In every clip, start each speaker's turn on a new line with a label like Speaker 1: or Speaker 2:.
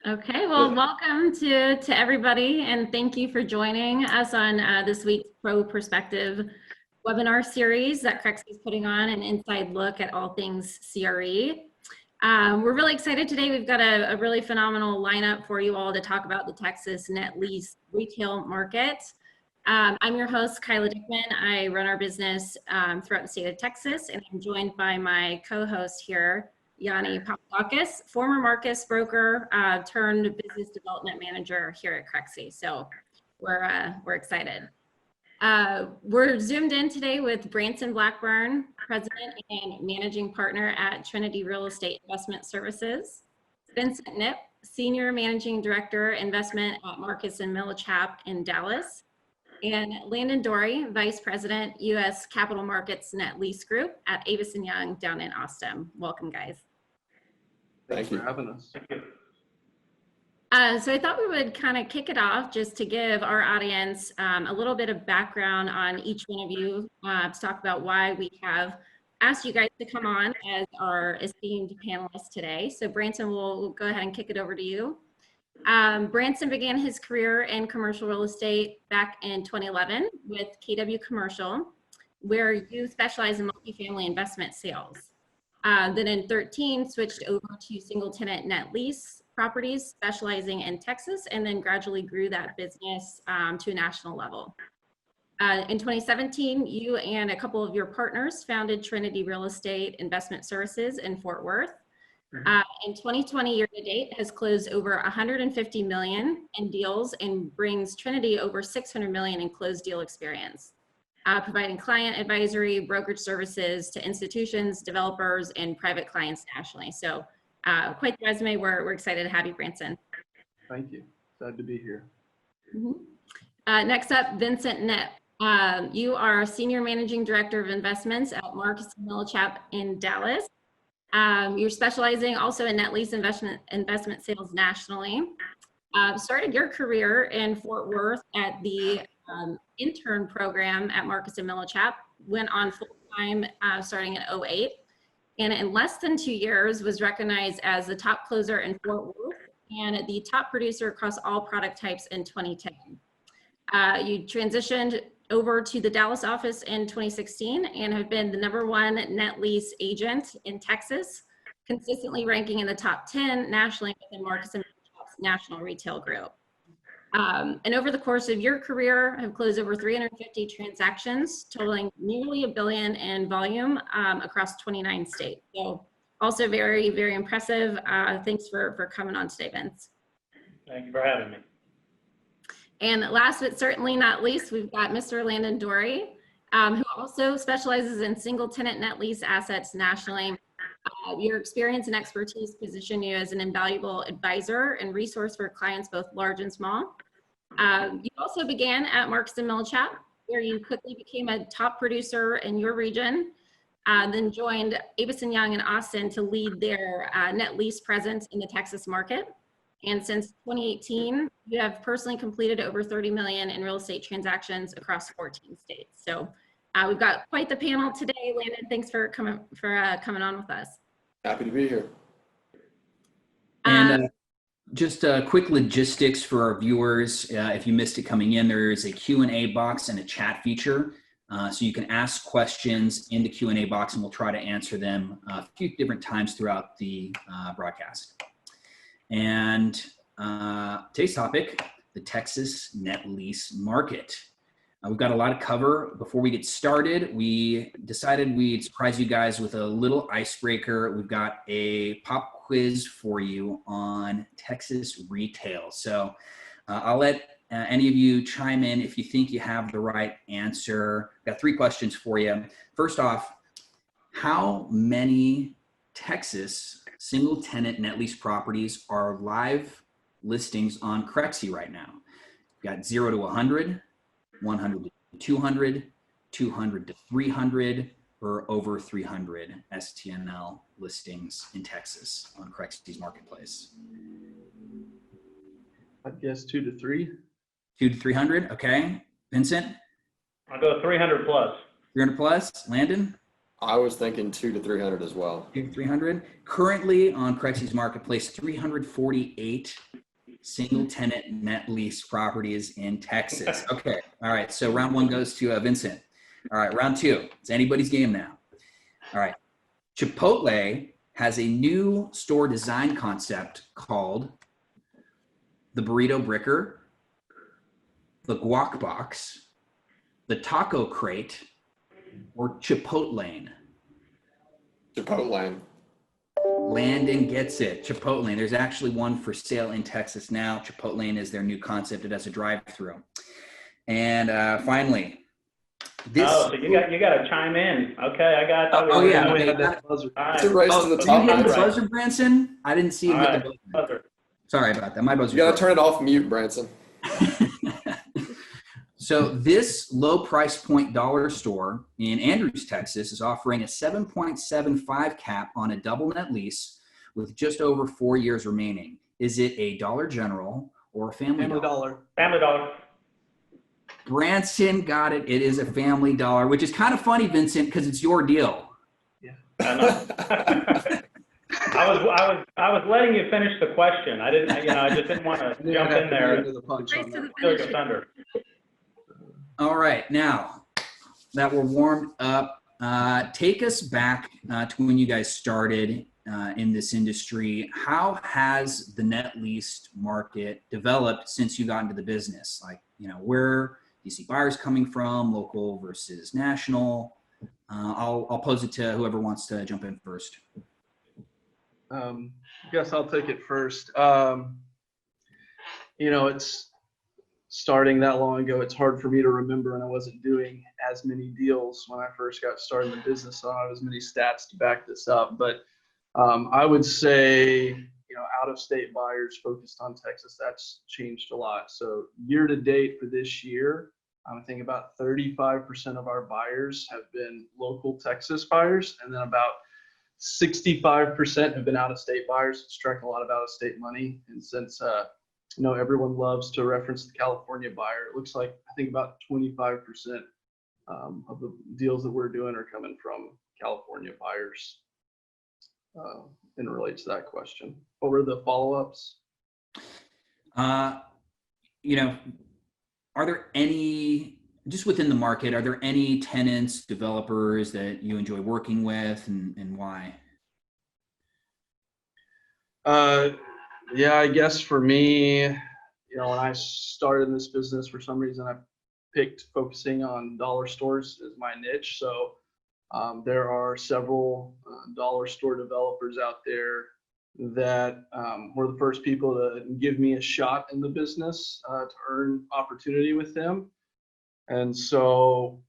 Speaker 1: Okay, well, welcome to everybody, and thank you for joining us on this week's Pro Perspective webinar series that Crexi is putting on, an inside look at all things CRE. We're really excited today. We've got a really phenomenal lineup for you all to talk about the Texas net lease retail market. I'm your host, Kyla Dickman. I run our business throughout the state of Texas, and I'm joined by my co-host here, Yannis Papadakis, former Marcus broker turned business development manager here at Crexi. So we're excited. We're zoomed in today with Branson Blackburn, president and managing partner at Trinity Real Estate Investment Services, Vincent Knipp, senior managing director investment at Marcus and Millichap in Dallas, and Landan Dory, Vice President, U.S. Capital Markets Net Lease Group at Avis & Young down in Austin. Welcome, guys.
Speaker 2: Thank you for having us.
Speaker 3: Thank you.
Speaker 1: So I thought we would kind of kick it off just to give our audience a little bit of background on each one of you to talk about why we have asked you guys to come on as our esteemed panelists today. So Branson, we'll go ahead and kick it over to you. Branson began his career in commercial real estate back in 2011 with KW Commercial, where you specialize in multifamily investment sales. Then in 2013, switched over to single tenant net lease properties, specializing in Texas, and then gradually grew that business to a national level. In 2017, you and a couple of your partners founded Trinity Real Estate Investment Services in Fort Worth. In 2020 year to date has closed over 150 million in deals and brings Trinity over 600 million in closed deal experience, providing client advisory, brokerage services to institutions, developers, and private clients nationally. So quite the resume. We're excited to have you, Branson.
Speaker 2: Thank you. Glad to be here.
Speaker 1: Next up, Vincent Knipp. You are Senior Managing Director of Investments at Marcus & Millichap in Dallas. You're specializing also in net lease investment sales nationally. Started your career in Fort Worth at the intern program at Marcus & Millichap, went on full-time starting in 2008, and in less than 2 years was recognized as the top closer in Fort Worth and the top producer across all product types in 2010. You transitioned over to the Dallas office in 2016 and have been the #1 net lease agent in Texas, consistently ranking in the top 10 nationally within Marcus & Millichap's national retail group. And over the course of your career, have closed over 350 transactions, totaling nearly $1 billion in volume across 29 states. So also very, very impressive. Thanks for coming on today, Vince.
Speaker 3: Thank you for having me.
Speaker 1: And last but certainly not least, we've got Mr. Landan Dory, who also specializes in single tenant net lease assets nationally. Your experience and expertise position you as an invaluable advisor and resource for clients both large and small. You also began at Marcus & Millichap, where you quickly became a top producer in your region, then joined Avis & Young in Austin to lead their net lease presence in the Texas market. And since 2018, you have personally completed over 30 million in real estate transactions across 14 states. So we've got quite the panel today. Landan, thanks for coming on with us.
Speaker 2: Happy to be here.
Speaker 4: And just quick logistics for our viewers. If you missed it coming in, there is a Q&A box and a chat feature. So you can ask questions in the Q&A box and we'll try to answer them a few different times throughout the broadcast. And today's topic, the Texas net lease market. We've got a lot to cover. Before we get started, we decided we'd surprise you guys with a little icebreaker. We've got a pop quiz for you on Texas retail. So I'll let any of you chime in if you think you have the right answer. Got 3 questions for you. First off, how many Texas single tenant net lease properties are live listings on Crexi right now? We've got 0 to 100. 100 to 200, 200 to 300, or over 300 STNL listings in Texas on Crexi's marketplace.
Speaker 2: I'd guess 2 to 3.
Speaker 4: 2 to 300, okay. Vincent?
Speaker 3: I'll go 300 plus.
Speaker 4: 300 plus. Landan?
Speaker 5: I was thinking 200 to 300 as well.
Speaker 4: 300. Currently on Crexi's marketplace, 348 single tenant net lease properties in Texas. Okay. All right. So round one goes to Vincent. All right. Round two. It's anybody's game now. All right. Chipotle has a new store design concept called the Burrito Bricker, the Guac Box, the Taco Crate, or Chipotlane.
Speaker 5: Chipotle.
Speaker 4: Landan gets it. Chipotlane. There's actually one for sale in Texas now. Chipotlane is their new concept. It has a drive-through. And finally, this.
Speaker 3: Oh, so you got to chime in. Okay, I got.
Speaker 4: Oh, yeah.
Speaker 2: We
Speaker 4: Okay.
Speaker 2: had that buzzer.
Speaker 3: All
Speaker 5: It's a
Speaker 3: right.
Speaker 5: race
Speaker 4: Oh,
Speaker 5: to the
Speaker 4: you
Speaker 5: top.
Speaker 4: hit the
Speaker 3: Right.
Speaker 4: buzzer, Branson? I didn't see it
Speaker 3: All
Speaker 4: hit
Speaker 3: right.
Speaker 4: the buzzer.
Speaker 3: Buzzer.
Speaker 4: Sorry about that. My buzzer.
Speaker 5: You got to turn it off mute, Branson.
Speaker 4: So this low price point dollar store in Andrews, Texas is offering a 7.75 cap on a double net lease with just over 4 years remaining. Is it a Dollar General or a Family Dollar?
Speaker 2: Dollar.
Speaker 3: Family Dollar.
Speaker 4: Branson got it. It is a Family Dollar, which is kind of funny, Vincent, because it's your deal.
Speaker 3: I know. I was letting you finish the question. I didn't, I just didn't want to jump in there and
Speaker 2: Into the punch
Speaker 1: Race
Speaker 2: on
Speaker 1: to
Speaker 2: that.
Speaker 1: the
Speaker 3: steal your
Speaker 1: finish.
Speaker 3: thunder.
Speaker 4: All right, now that we're warmed up, take us back to when you guys started in this industry. How has the net lease market developed since you got into the business? Like, where do you see buyers coming from, local versus national? I'll pose it to whoever wants to jump in first.
Speaker 2: Guess I'll take it first. It's starting that long ago. It's hard for me to remember, and I wasn't doing as many deals when I first got started in the business. So I don't have as many stats to back this up. But I would say, out-of-state buyers focused on Texas, that's changed a lot. So year to date for this year, I think about 35% of our buyers have been local Texas buyers, and then about 65% have been out-of-state buyers. Struck a lot of out-of-state money, and since everyone loves to reference the California buyer, it looks like I think about 25% of the deals that we're doing are coming from California buyers. And relates to that question. What were the follow-ups?
Speaker 4: Are there any, just within the market, are there any tenants, developers that you enjoy working with, and why?
Speaker 2: Yeah, I guess for me, when I started in this business, for some reason I picked focusing on dollar stores as my niche. So there are several dollar store developers out there that were the first people to give me a shot in the business to earn opportunity with them. And so,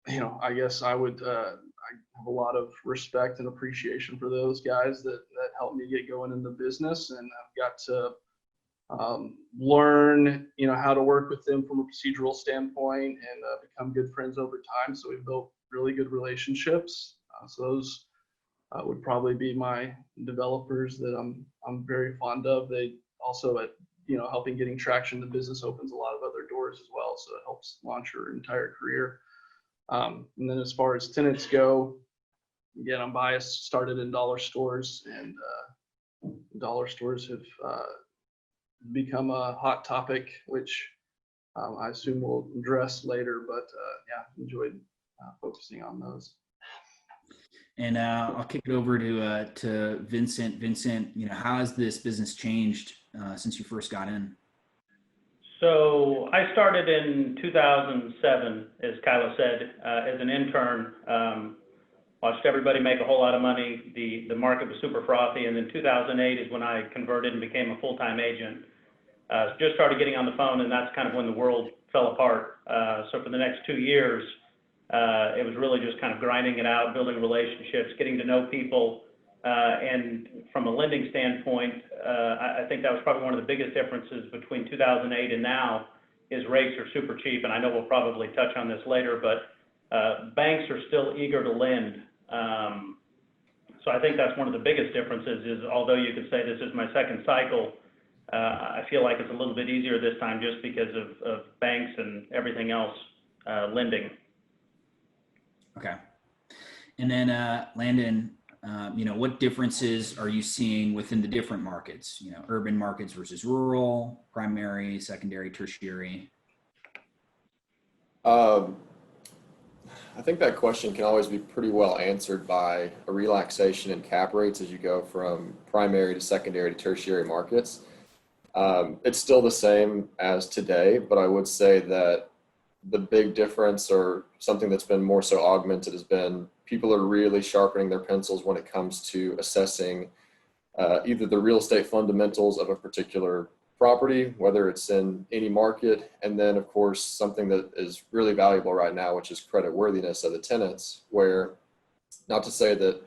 Speaker 2: I guess I would, I have a lot of respect and appreciation for those guys that helped me get going in the business. And I've got to learn, how to work with them from a procedural standpoint and become good friends over time. So we've built really good relationships. So those would probably be my developers that I'm very fond of. They also at helping getting traction in the business opens a lot of other doors as well. So it helps launch your entire career. And then as far as tenants go, again, I'm biased, started in dollar stores, and dollar stores have become a hot topic, which I assume we'll address later, but enjoyed focusing on those.
Speaker 4: And I'll kick it over to Vincent. Vincent, how has this business changed since you first got in?
Speaker 3: So I started in 2007, as Kyla said, as an intern. Watched everybody make a whole lot of money. The market was super frothy, and then 2008 is when I converted and became a full-time agent. Just started getting on the phone, and that's kind of when the world fell apart. So for the next 2 years, it was really just kind of grinding it out, building relationships, getting to know people. And from a lending standpoint, I think that was probably one of the biggest differences between 2008 and now is rates are super cheap. And I know we'll probably touch on this later, but banks are still eager to lend. So I think that's one of the biggest differences is although you could say this is my second cycle, I feel like it's a little bit easier this time just because of banks and everything else lending.
Speaker 4: Okay. And then Landon, what differences are you seeing within the different markets? Urban markets versus rural, primary, secondary, tertiary.
Speaker 5: I think that question can always be pretty well answered by a relaxation in cap rates as you go from primary to secondary to tertiary markets. It's still the same as today, but I would say that the big difference, or something that's been more so augmented, has been people are really sharpening their pencils when it comes to assessing either the real estate fundamentals of a particular property, whether it's in any market, and then of course something that is really valuable right now, which is credit worthiness of the tenants, where, not to say that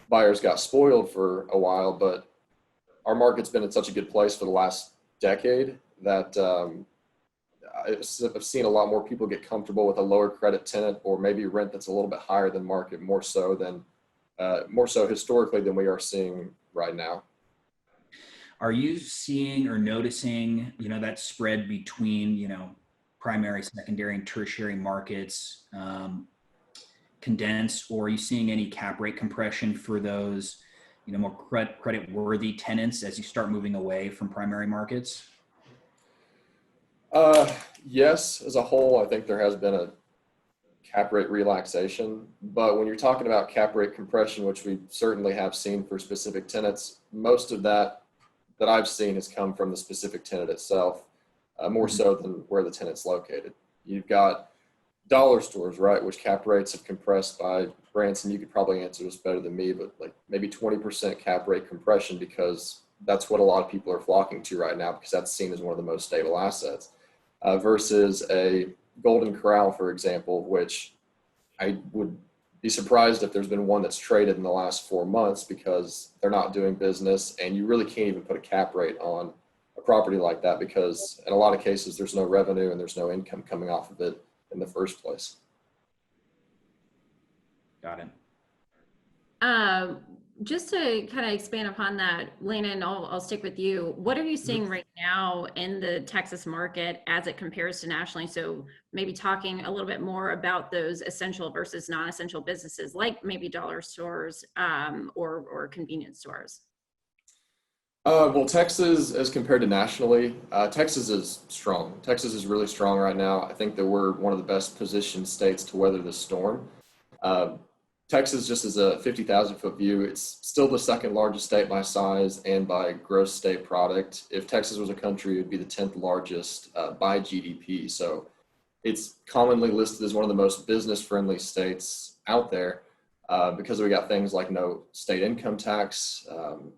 Speaker 5: buyers got spoiled for a while, but our market's been in such a good place for the last decade that I've seen a lot more people get comfortable with a lower credit tenant, or maybe rent that's a little bit higher than market, more so historically than we are seeing right now.
Speaker 4: Are you seeing or noticing, that spread between, primary, secondary, and tertiary markets condense, or are you seeing any cap rate compression for those, more credit worthy tenants as you start moving away from primary markets?
Speaker 5: Yes, as a whole, I think there has been a cap rate relaxation, but when you're talking about cap rate compression, which we certainly have seen for specific tenants, most of that I've seen has come from the specific tenant itself, more so than where the tenant's located. You've got dollar stores, right, which cap rates have compressed by, Branson, you could probably answer this better than me, but like maybe 20% cap rate compression, because that's what a lot of people are flocking to right now, because that's seen as one of the most stable assets, versus a Golden Corral, for example, which I would be surprised if there's been one that's traded in the last 4 months, because they're not doing business, and you really can't even put a cap rate on a property like that, because in a lot of cases there's no revenue and there's no income coming off of it in the first place.
Speaker 4: Got it.
Speaker 1: Just to kind of expand upon that, Lena, I'll stick with you. What are you seeing right now in the Texas market as it compares to nationally? So maybe talking a little bit more about those essential versus non-essential businesses, like maybe dollar stores or convenience stores.
Speaker 5: Well, Texas, as compared to nationally, Texas is strong. Texas is really strong right now. I think that we're one of the best positioned states to weather this storm. Texas, just as a 50,000 foot view, it's still the second largest state by size and by gross state product. If Texas was a country, it would be the 10th largest by GDP. So it's commonly listed as one of the most business friendly states out there, because we got things like no state income tax.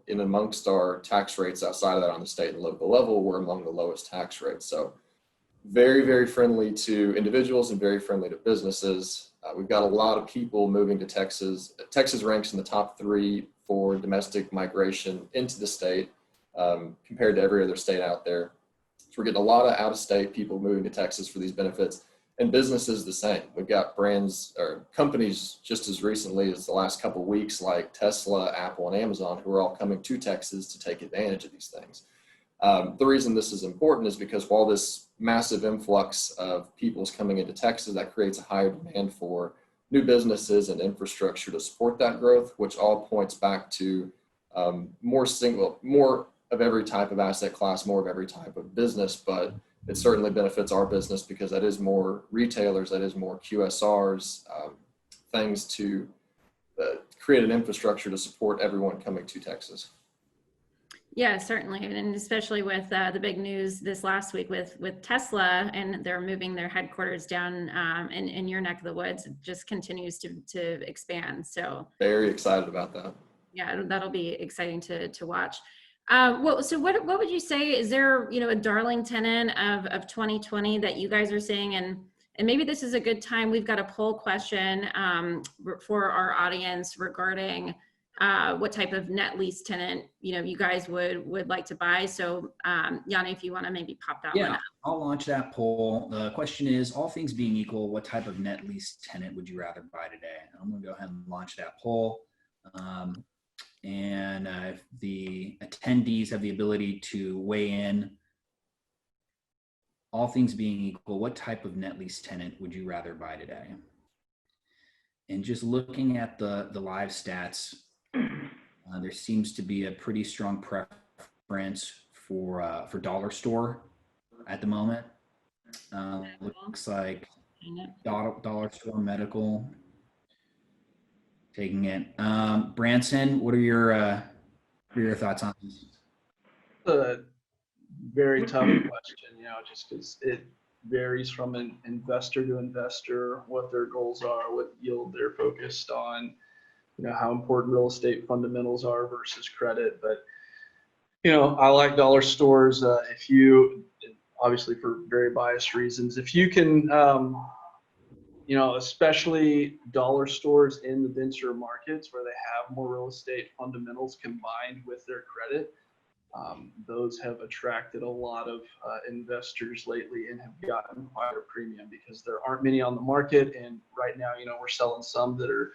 Speaker 5: In amongst our tax rates outside of that on the state and local level, we're among the lowest tax rates. So very, very friendly to individuals and very friendly to businesses. We've got a lot of people moving to Texas. Texas ranks in the top 3 for domestic migration into the state, compared to every other state out there. So we're getting a lot of out-of-state people moving to Texas for these benefits, and businesses the same. We've got brands or companies just as recently as the last couple of weeks, like Tesla, Apple, and Amazon, who are all coming to Texas to take advantage of these things. The reason this is important is because while this massive influx of people is coming into Texas, that creates a higher demand for new businesses and infrastructure to support that growth, which all points back to more of every type of asset class, more of every type of business. But it certainly benefits our business because that is more retailers, that is more QSRs, things to create an infrastructure to support everyone coming to Texas.
Speaker 1: Yeah, certainly. And especially with the big news this last week with Tesla, and they're moving their headquarters down in your neck of the woods. It just continues to expand. So
Speaker 5: very excited about that.
Speaker 1: Yeah, that'll be exciting to watch. So what would you say, is there, a darling tenant of 2020 that you guys are seeing? And maybe this is a good time. We've got a poll question for our audience regarding what type of net lease tenant, you guys would like to buy. So Yanni, if you want to maybe pop that one up.
Speaker 4: I'll launch that poll. The question is, all things being equal, what type of net lease tenant would you rather buy today? I'm going to go ahead and launch that poll. And if the attendees have the ability to weigh in, all things being equal, what type of net lease tenant would you rather buy today? And just looking at the live stats, there seems to be a pretty strong preference for dollar store at the moment. Looks like dollar store medical taking it. Branson, what are your thoughts on this?
Speaker 2: A very tough question, just because it varies from an investor to investor, what their goals are, what yield they're focused on, how important real estate fundamentals are versus credit. But, I like dollar stores. If you, obviously for very biased reasons, if you can, especially dollar stores in the denser markets where they have more real estate fundamentals combined with their credit, those have attracted a lot of investors lately and have gotten quite a premium because there aren't many on the market. And right now, we're selling some that are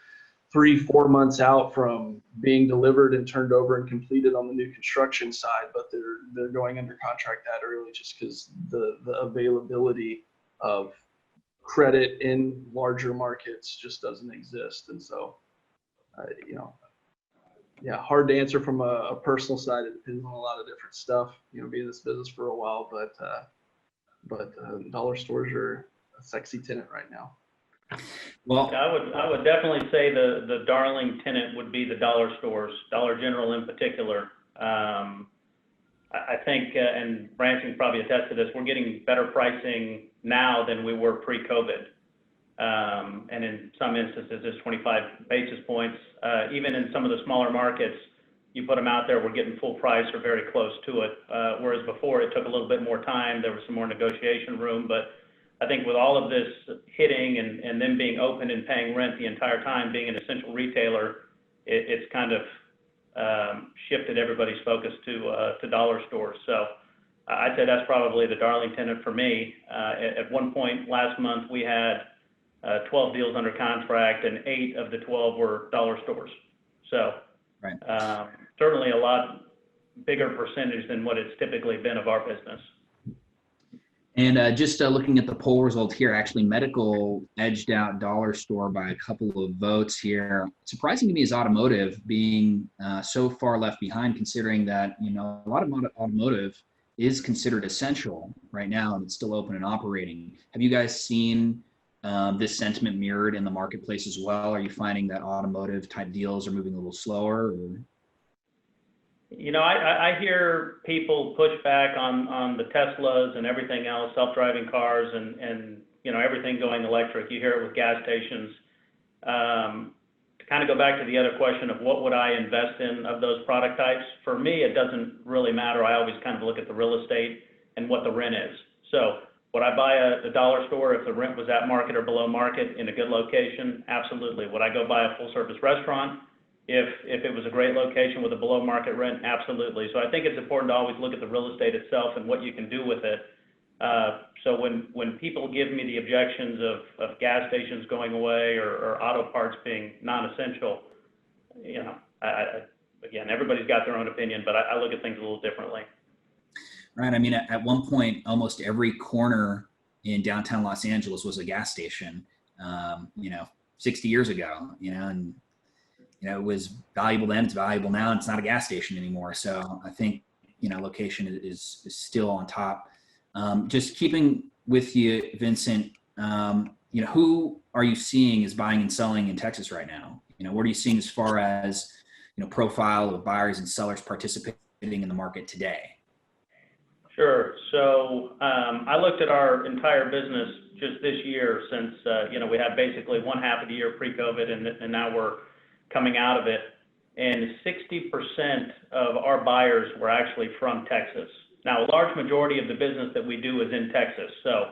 Speaker 2: 3-4 months out from being delivered and turned over and completed on the new construction side, but they're going under contract that early just because the availability of credit in larger markets just doesn't exist. And so, yeah, hard to answer from a personal side. It depends on a lot of different stuff, being in this business for a while, but dollar stores are a sexy tenant right now.
Speaker 3: Well, I would definitely say the darling tenant would be the dollar stores, Dollar General in particular. I think, and Branson probably attest to this, we're getting better pricing now than we were pre-COVID. And in some instances, it's 25 basis points. Even in some of the smaller markets, you put them out there, we're getting full price or very close to it. Whereas before, it took a little bit more time. There was some more negotiation room. But I think with all of this hitting and them being open and paying rent the entire time, being an essential retailer, it's kind of shifted everybody's focus to dollar stores. So I'd say that's probably the darling tenant for me. At one point last month, we had 12 deals under contract, and 8 of the 12 were dollar stores. So right. Certainly a lot bigger percentage than what it's typically been of our business.
Speaker 4: And just looking at the poll result here, actually medical edged out dollar store by a couple of votes here. Surprising to me is automotive being so far left behind, considering that, a lot of automotive is considered essential right now and it's still open and operating. Have you guys seen this sentiment mirrored in the marketplace as well? Are you finding that automotive type deals are moving a little slower? Or?
Speaker 3: I hear people push back on the Teslas and everything else, self-driving cars and everything going electric. You hear it with gas stations. To kind of go back to the other question of what would I invest in of those product types, for me, it doesn't really matter. I always kind of look at the real estate and what the rent is. So would I buy a dollar store if the rent was at market or below market in a good location? Absolutely. Would I go buy a full service restaurant if it was a great location with a below market rent? Absolutely. So I think it's important to always look at the real estate itself and what you can do with it. So when people give me the objections of gas stations going away or auto parts being non-essential, again, everybody's got their own opinion, but I look at things a little differently.
Speaker 4: Right. I mean, at one point, almost every corner in downtown Los Angeles was a gas station, 60 years ago, and, it was valuable then, it's valuable now, and it's not a gas station anymore. So I think, location is still on top. Just keeping with you, Vincent, who are you seeing is buying and selling in Texas right now? What are you seeing as far as, profile of buyers and sellers participating in the market today?
Speaker 3: Sure. So I looked at our entire business just this year since, we had basically one half of the year pre-COVID and now we're coming out of it. And 60% of our buyers were actually from Texas. Now, a large majority of the business that we do is in Texas. So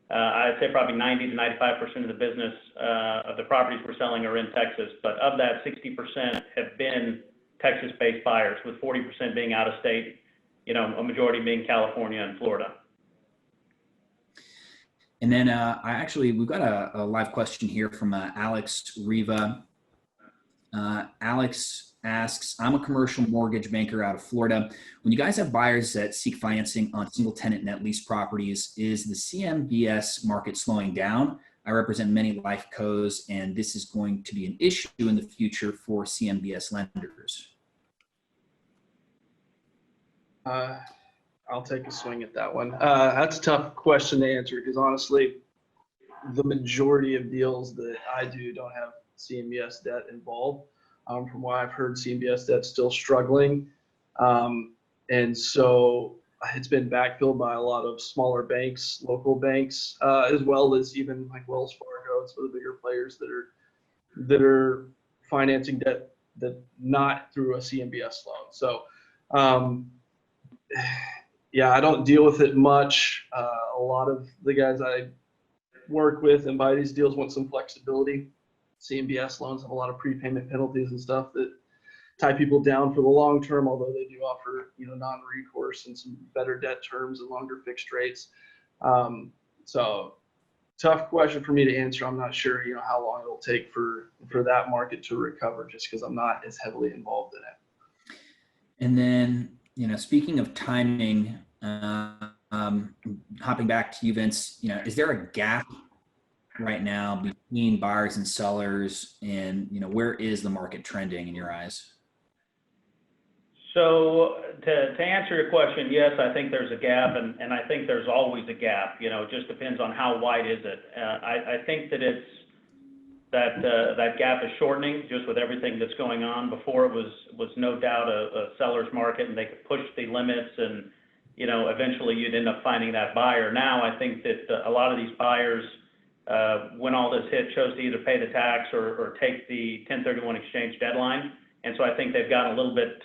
Speaker 3: I'd say probably 90 to 95% of the business of the properties we're selling are in Texas. But of that, 60% have been Texas-based buyers, with 40% being out of state, a majority being California and Florida.
Speaker 4: And then we've got a live question here from Alex Riva. Alex asks, I'm a commercial mortgage banker out of Florida. When you guys have buyers that seek financing on single tenant net lease properties, is the CMBS market slowing down, I represent many life cos, and this is going to be an issue in the future for CMBS lenders.
Speaker 2: I'll take a swing at that one. That's a tough question to answer because honestly, the majority of deals that I do don't have CMBS debt involved. From what I've heard, CMBS debt's still struggling. And so it's been backfilled by a lot of smaller banks, local banks, as well as even like Wells Fargo. It's for the bigger players that are financing debt that not through a CMBS loan. So, yeah, I don't deal with it much. A lot of the guys I work with and buy these deals want some flexibility. CMBS loans have a lot of prepayment penalties and stuff that tie people down for the long term, although they do offer, non-recourse and some better debt terms and longer fixed rates. So tough question for me to answer. I'm not sure, how long it'll take for that market to recover just because I'm not as heavily involved in it.
Speaker 4: And then, speaking of timing, hopping back to you, Vince, is there a gap right now between buyers and sellers, and where is the market trending in your eyes?
Speaker 3: So to answer your question, yes, I think there's a gap, and I think there's always a gap. It just depends on how wide is it. I think that that gap is shortening just with everything that's going on. Before it was no doubt a seller's market, and they could push the limits, and eventually you'd end up finding that buyer. Now I think that a lot of these buyers, when all this hit, chose to either pay the tax or take the 1031 exchange deadline. And so I think they've gotten a little bit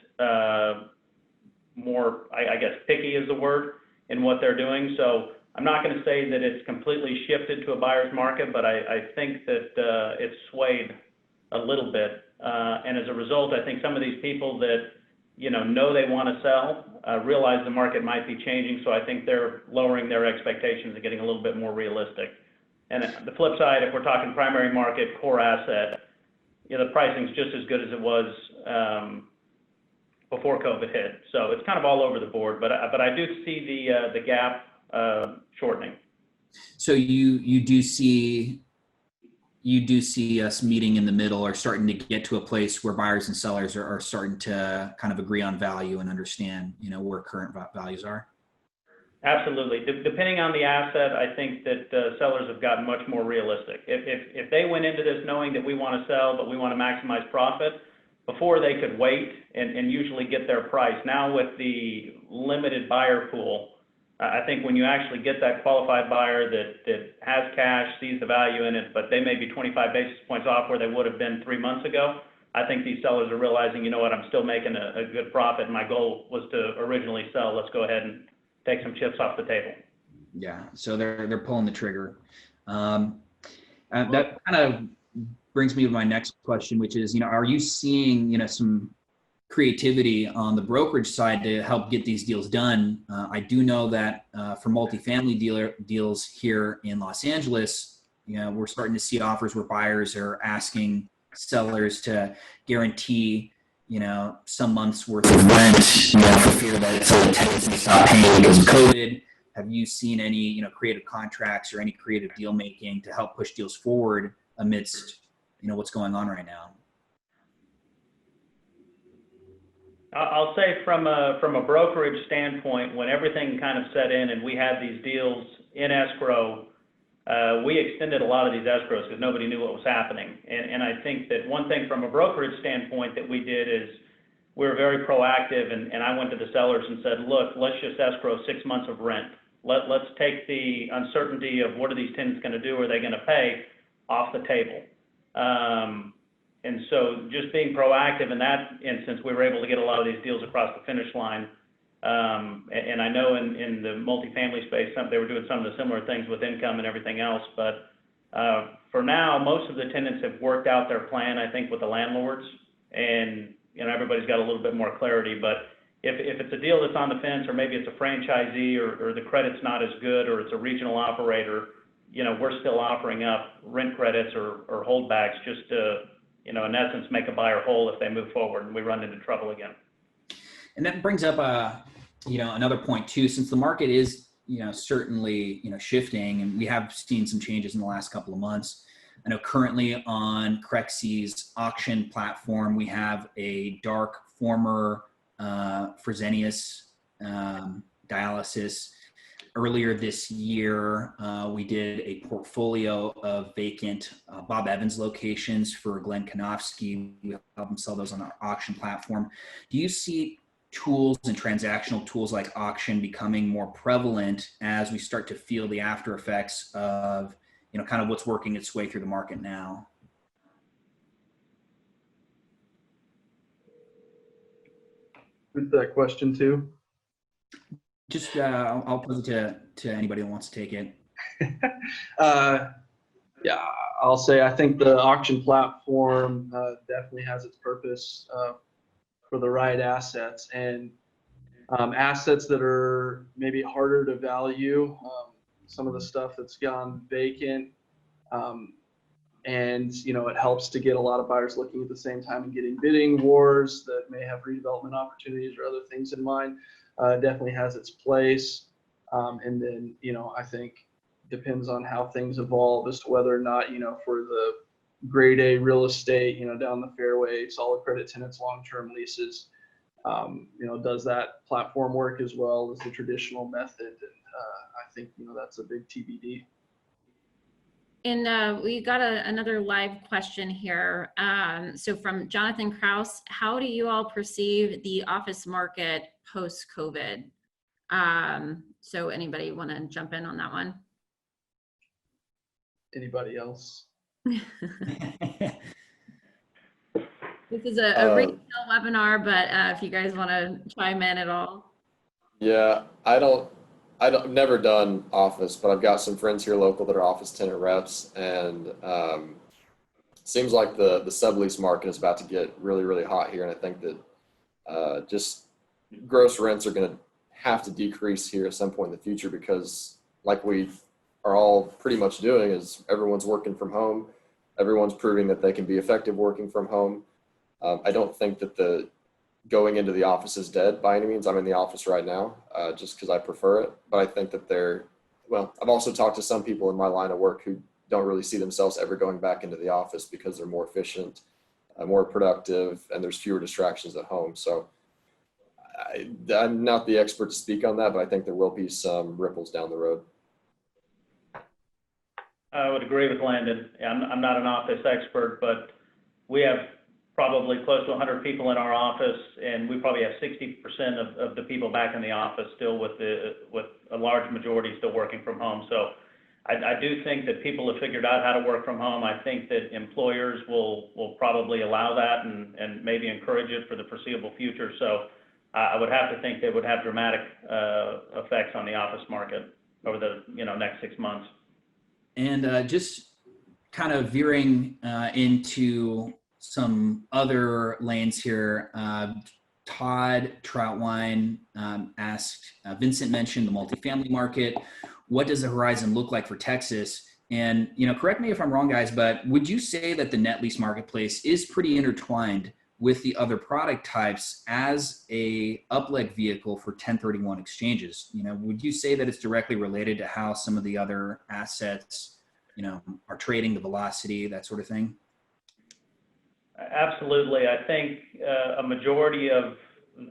Speaker 3: more, I guess, picky is the word in what they're doing. So I'm not going to say that it's completely shifted to a buyer's market, but I think that it's swayed a little bit. And as a result, I think some of these people that, know they want to sell, realize the market might be changing. So I think they're lowering their expectations and getting a little bit more realistic. And the flip side, if we're talking primary market, core asset, the pricing's just as good as it was before COVID hit. So it's kind of all over the board, but I do see the gap shortening.
Speaker 4: So you do see us meeting in the middle, or starting to get to a place where buyers and sellers are starting to kind of agree on value and understand, where current values are?
Speaker 3: Absolutely. Depending on the asset, I think that sellers have gotten much more realistic. If they went into this knowing that we want to sell, but we want to maximize profit, before they could wait and usually get their price. Now with the limited buyer pool, I think when you actually get that qualified buyer that has cash, sees the value in it, but they may be 25 basis points off where they would have been 3 months ago, I think these sellers are realizing, I'm still making a good profit. My goal was to originally sell. Let's go ahead and take some chips off the table.
Speaker 4: Yeah, so they're pulling the trigger. That kind of brings me to my next question, which is, are you seeing, some creativity on the brokerage side to help get these deals done? I do know that for multifamily deals here in Los Angeles, we're starting to see offers where buyers are asking sellers to guarantee some months worth of rent, for fear that some of the tenants may stop paying because of COVID. Have you seen any, creative contracts or any creative deal making to help push deals forward amidst, what's going on right now?
Speaker 3: I'll say from a brokerage standpoint, when everything kind of set in and we had these deals in escrow, we extended a lot of these escrows because nobody knew what was happening. And I think that one thing from a brokerage standpoint that we did is we were very proactive, and I went to the sellers and said, look, let's just escrow 6 months of rent. Let's take the uncertainty of what are these tenants going to do, are they going to pay, off the table. And so just being proactive in that instance, we were able to get a lot of these deals across the finish line. And I know in the multifamily space, they were doing some of the similar things with income and everything else. But for now, most of the tenants have worked out their plan, I think, with the landlords. And everybody's got a little bit more clarity. But if it's a deal that's on the fence, or maybe it's a franchisee, or the credit's not as good, or it's a regional operator, we're still offering up rent credits or holdbacks just to, in essence, make a buyer whole if they move forward and we run into trouble again.
Speaker 4: And that brings up, another point too, since the market is, certainly, shifting, and we have seen some changes in the last couple of months. I know currently on Crexi's auction platform, we have a dark former Fresenius dialysis. Earlier this year, we did a portfolio of vacant Bob Evans locations for Glenn Kanofsky. We help them sell those on our auction platform. Do you see tools and transactional tools like auction becoming more prevalent as we start to feel the after effects of, kind of what's working its way through the market now?
Speaker 2: With that question too.
Speaker 4: Just, I'll pose it to anybody that wants to take it.
Speaker 2: Yeah, I'll say I think the auction platform definitely has its purpose for the right assets, and assets that are maybe harder to value. Some of the stuff that's gone vacant, and it helps to get a lot of buyers looking at the same time and getting bidding wars that may have redevelopment opportunities or other things in mind. Definitely has its place. And then, I think depends on how things evolve as to whether or not, for the grade A real estate, down the fairway, solid credit tenants, long-term leases, does that platform work as well as the traditional method? And I think, that's a big TBD.
Speaker 1: And we got another live question here. So from Jonathan Kraus, how do you all perceive the office market post-COVID? So anybody want to jump in on that one?
Speaker 2: Anybody else?
Speaker 1: This is a retail webinar, but if you guys want to chime in at all.
Speaker 5: Yeah, I've never done office, but I've got some friends here local that are office tenant reps, and seems like the sublease market is about to get really, really hot here. And I think that just gross rents are going to have to decrease here at some point in the future, because like we are all pretty much doing is everyone's working from home. Everyone's proving that they can be effective working from home. I don't think that the going into the office is dead by any means. I'm in the office right now just because I prefer it. But I think that I've also talked to some people in my line of work who don't really see themselves ever going back into the office because they're more efficient, more productive, and there's fewer distractions at home. So I'm not the expert to speak on that, but I think there will be some ripples down the road.
Speaker 3: I would agree with Landan. I'm not an office expert, but we have probably close to 100 people in our office, and we probably have 60% of the people back in the office still with a large majority still working from home. So I do think that people have figured out how to work from home. I think that employers will probably allow that and maybe encourage it for the foreseeable future. So I would have to think they would have dramatic effects on the office market over the next 6 months. And
Speaker 4: just kind of veering into some other lanes here. Todd Troutwine asked, Vincent mentioned the multifamily market. What does the horizon look like for Texas? And, correct me if I'm wrong, guys, but would you say that the net lease marketplace is pretty intertwined with the other product types as a upleg vehicle for 1031 exchanges? Would you say that it's directly related to how some of the other assets, are trading, the velocity, that sort of thing?
Speaker 3: Absolutely. I think a majority of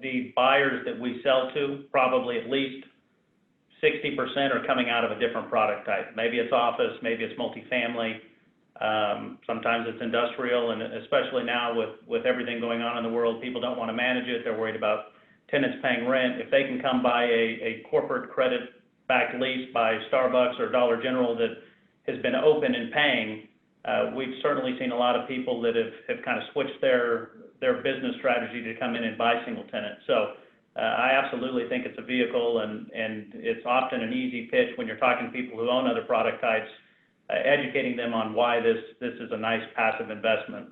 Speaker 3: the buyers that we sell to, probably at least 60% are coming out of a different product type. Maybe it's office, maybe it's multifamily. Sometimes it's industrial, and especially now with everything going on in the world, people don't want to manage it. They're worried about tenants paying rent. If they can come buy a corporate credit-backed lease by Starbucks or Dollar General that has been open and paying, we've certainly seen a lot of people that have kind of switched their business strategy to come in and buy single tenant. So I absolutely think it's a vehicle, and it's often an easy pitch when you're talking to people who own other product types, educating them on why this is a nice passive investment.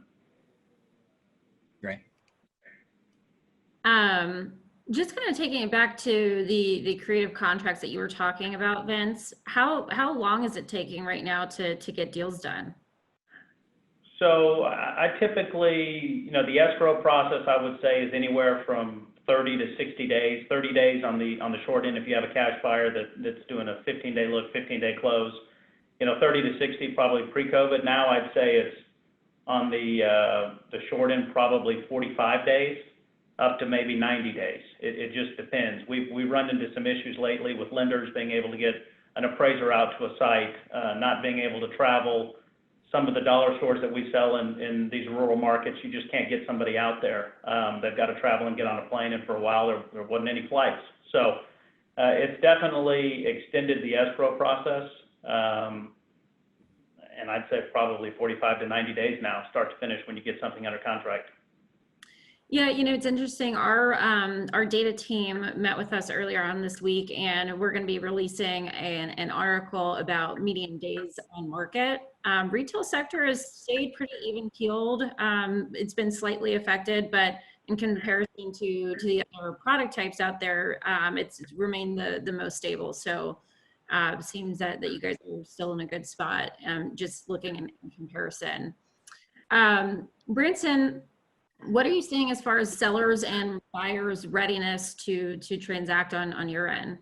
Speaker 4: Great.
Speaker 1: Just kind of taking it back to the creative contracts that you were talking about, Vince, how long is it taking right now to get deals done?
Speaker 3: So I typically, the escrow process, I would say, is anywhere from 30 to 60 days. 30 days on the short end if you have a cash buyer that's doing a 15-day look, 15-day close. 30 to 60 probably pre-COVID. Now I'd say it's on the short end probably 45 days up to maybe 90 days. It just depends. We've run into some issues lately with lenders being able to get an appraiser out to a site, not being able to travel. Some of the dollar stores that we sell in these rural markets, you just can't get somebody out there. They've got to travel and get on a plane, and for a while there wasn't any flights. So it's definitely extended the escrow process. And I'd say probably 45 to 90 days now, start to finish, when you get something under contract.
Speaker 1: Yeah, it's interesting. Our data team met with us earlier on this week, and we're going to be releasing an article about median days on market. Retail sector has stayed pretty even keeled. It's been slightly affected, but in comparison to the other product types out there, it's remained the most stable. So it seems that you guys are still in a good spot, just looking in comparison. Branson, what are you seeing as far as sellers and buyers' readiness to transact on your end?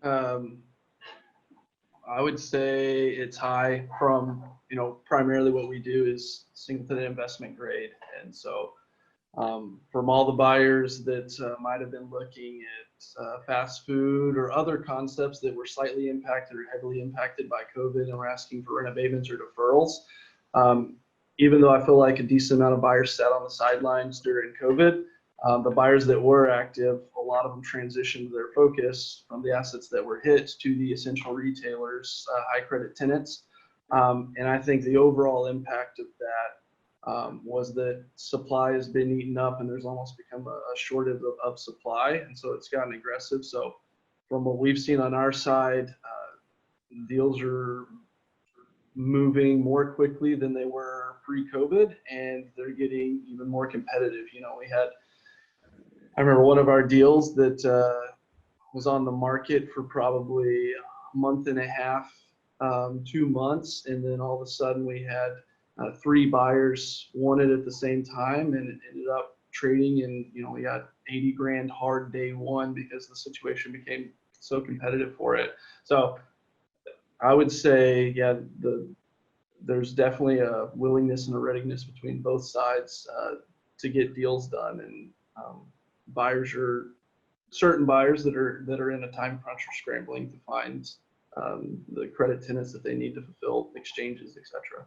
Speaker 2: I would say it's high from, primarily what we do is single tenant investment grade. And so from all the buyers that might have been looking at fast food or other concepts that were slightly impacted or heavily impacted by COVID and were asking for rent abatements or deferrals, even though I feel like a decent amount of buyers sat on the sidelines during COVID, the buyers that were active, a lot of them transitioned their focus from the assets that were hit to the essential retailers, high credit tenants. And I think the overall impact of that was that supply has been eaten up, and there's almost become a shortage of supply. And so it's gotten aggressive. So from what we've seen on our side, deals are moving more quickly than they were pre-COVID, and they're getting even more competitive. I remember one of our deals that was on the market for probably a month and a half, 2 months, and then all of a sudden we had 3 buyers wanted at the same time, and it ended up trading, and we got 80 grand hard day one because the situation became so competitive for it. So I would say, there's definitely a willingness and a readiness between both sides to get deals done, and certain buyers that are in a time crunch are scrambling to find the credit tenants that they need to fulfill exchanges, etc.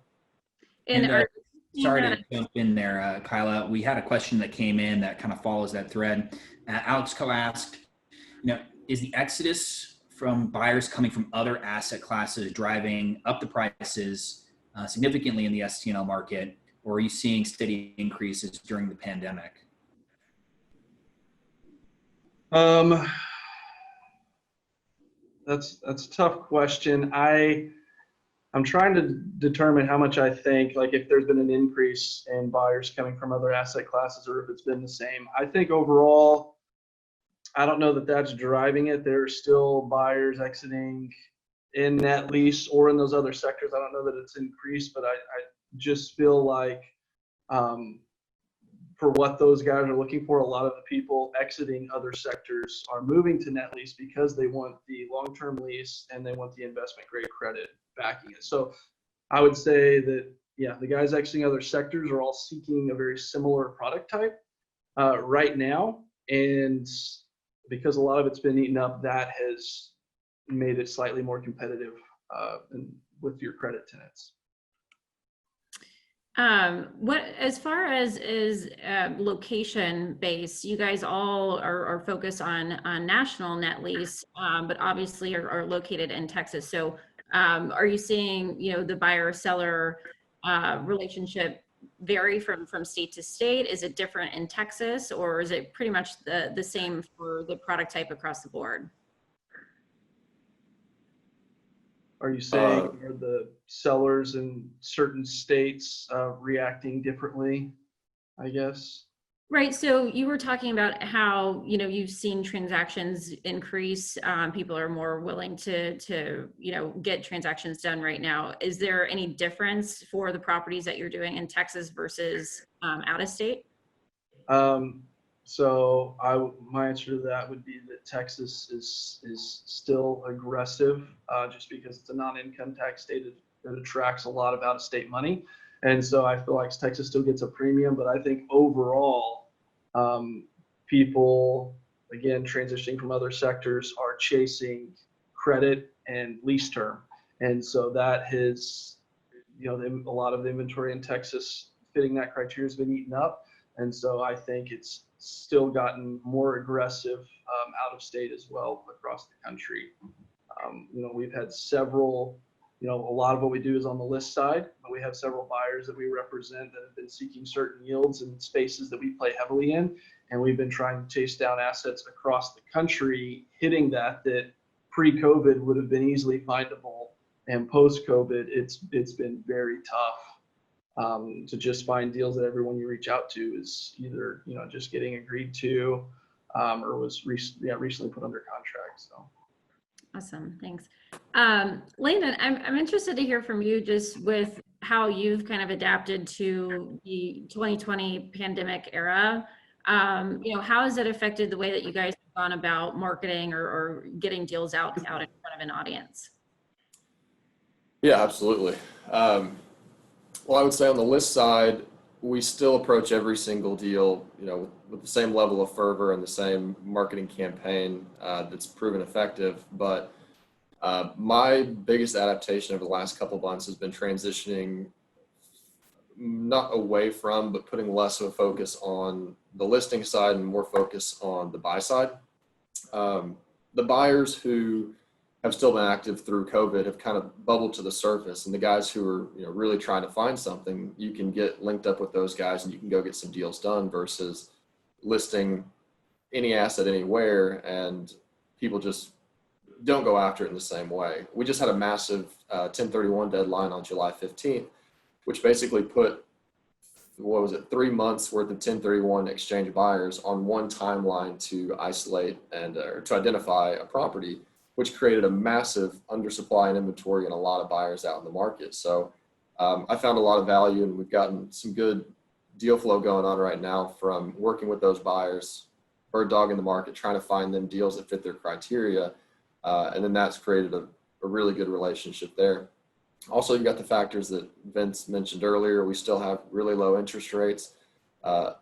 Speaker 1: And
Speaker 4: sorry to jump in there, Kyla. We had a question that came in that kind of follows that thread. Alex Co asked, is the exodus from buyers coming from other asset classes driving up the prices significantly in the STNL market, or are you seeing steady increases during the pandemic?
Speaker 2: That's a tough question. I'm trying to determine how much I think, like if there's been an increase in buyers coming from other asset classes or if it's been the same. I think overall, I don't know that that's driving it. There are still buyers exiting in net lease or in those other sectors. I don't know that it's increased, but I just feel like for what those guys are looking for, a lot of the people exiting other sectors are moving to net lease because they want the long-term lease and they want the investment grade credit backing it. So I would say that, the guys exiting other sectors are all seeking a very similar product type right now. And because a lot of it's been eaten up, that has made it slightly more competitive with your credit tenants.
Speaker 1: What, as far as is location based, you guys all are focused on national net lease, but obviously are located in Texas. So are you seeing, the buyer seller relationship vary from state to state? Is it different in Texas, or is it pretty much the same for the product type across the board?
Speaker 2: Are you saying are the sellers in certain states reacting differently, I guess?
Speaker 1: Right. So you were talking about how, you've seen transactions increase. People are more willing to, get transactions done right now. Is there any difference for the properties that you're doing in Texas versus out of state?
Speaker 2: So my answer to that would be that Texas is still aggressive, just because it's a non-income tax state that attracts a lot of out-of-state money. And so I feel like Texas still gets a premium, but I think overall, people, again, transitioning from other sectors, are chasing credit and lease term. And so that has, a lot of the inventory in Texas fitting that criteria has been eaten up. And so I think it's still gotten more aggressive out of state as well across the country. We've had several, a lot of what we do is on the list side, but we have several buyers that we represent that have been seeking certain yields in spaces that we play heavily in. And we've been trying to chase down assets across the country, hitting that pre-COVID would have been easily findable. And post-COVID, it's been very tough to just find deals that everyone you reach out to is either, just getting agreed to or was recently put under contract. So.
Speaker 1: Awesome. Thanks. Landan, I'm interested to hear from you just with how you've kind of adapted to the 2020 pandemic era. How has it affected the way that you guys have gone about marketing or getting deals out in front of an audience?
Speaker 5: Yeah, absolutely. Well, I would say on the list side, we still approach every single deal, with the same level of fervor and the same marketing campaign that's proven effective. But my biggest adaptation over the last couple of months has been transitioning not away from, but putting less of a focus on the listing side and more focus on the buy side. The buyers who have still been active through COVID have kind of bubbled to the surface, and the guys who are really trying to find something, you can get linked up with those guys and you can go get some deals done versus listing any asset anywhere and people just don't go after it in the same way. We just had a massive 1031 deadline on July 15th, which basically put 3 months worth of 1031 exchange buyers on one timeline to isolate and to identify a property, which created a massive undersupply in inventory and a lot of buyers out in the market. So I found a lot of value, and we've gotten some good deal flow going on right now from working with those buyers, bird dogging the market, trying to find them deals that fit their criteria. And then that's created a really good relationship there. Also, you've got the factors that Vince mentioned earlier. We still have really low interest rates.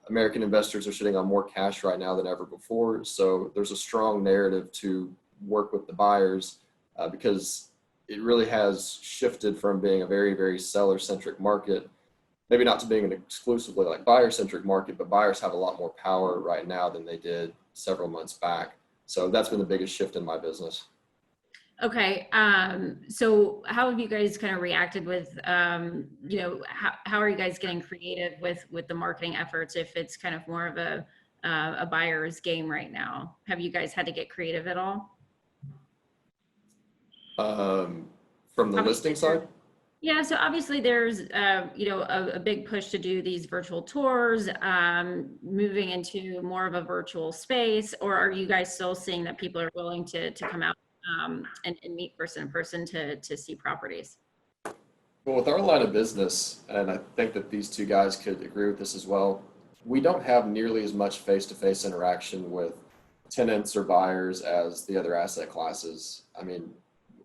Speaker 5: American investors are sitting on more cash right now than ever before. So there's a strong narrative to work with the buyers because it really has shifted from being a very, very seller-centric market, maybe not to being an exclusively like buyer-centric market, but buyers have a lot more power right now than they did several months back. So that's been the biggest shift in my business.
Speaker 1: Okay. So how have you guys kind of reacted with, how are you guys getting creative with the marketing efforts if it's kind of more of a buyer's game right now? Have you guys had to get creative at all?
Speaker 5: From the listing side?
Speaker 1: Yeah, so obviously there's, a big push to do these virtual tours, moving into more of a virtual space, or are you guys still seeing that people are willing to come out and meet person to person to see properties?
Speaker 5: Well, with our line of business, and I think that these two guys could agree with this as well, we don't have nearly as much face-to-face interaction with tenants or buyers as the other asset classes. I mean,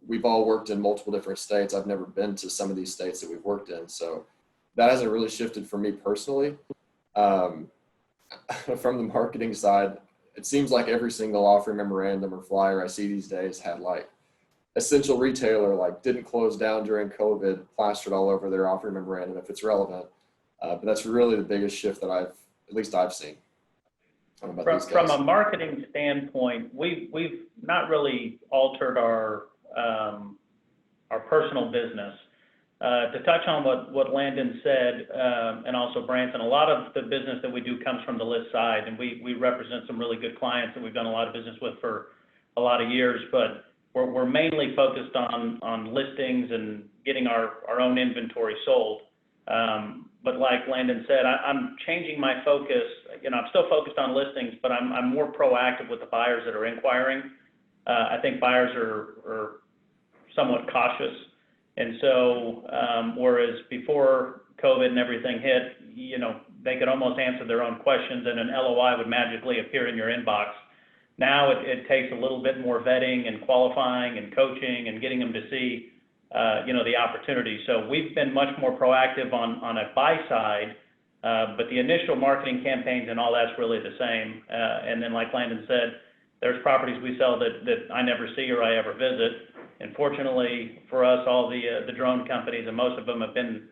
Speaker 5: we've all worked in multiple different states. I've never been to some of these states that we've worked in. So that hasn't really shifted for me personally. From the marketing side, it seems like every single offering memorandum or flyer I see these days had like essential retailer, like didn't close down during COVID, plastered all over their offering memorandum if it's relevant. But that's really the biggest shift that I've seen.
Speaker 3: From a marketing standpoint, we've not really altered our personal business. To touch on what Landan said, and also Branson, a lot of the business that we do comes from the list side, and we represent some really good clients that we've done a lot of business with for a lot of years, but we're mainly focused on listings and getting our own inventory sold. But like Landan said, I'm changing my focus. I'm still focused on listings, but I'm more proactive with the buyers that are inquiring. I think buyers are somewhat cautious. And so, whereas before COVID and everything hit, they could almost answer their own questions and an LOI would magically appear in your inbox. Now it takes a little bit more vetting and qualifying and coaching and getting them to see, the opportunity. So we've been much more proactive on a buy side, but the initial marketing campaigns and all that's really the same. And then like Landan said, there's properties we sell that I never see or I ever visit. And fortunately for us, all the drone companies and most of them have been,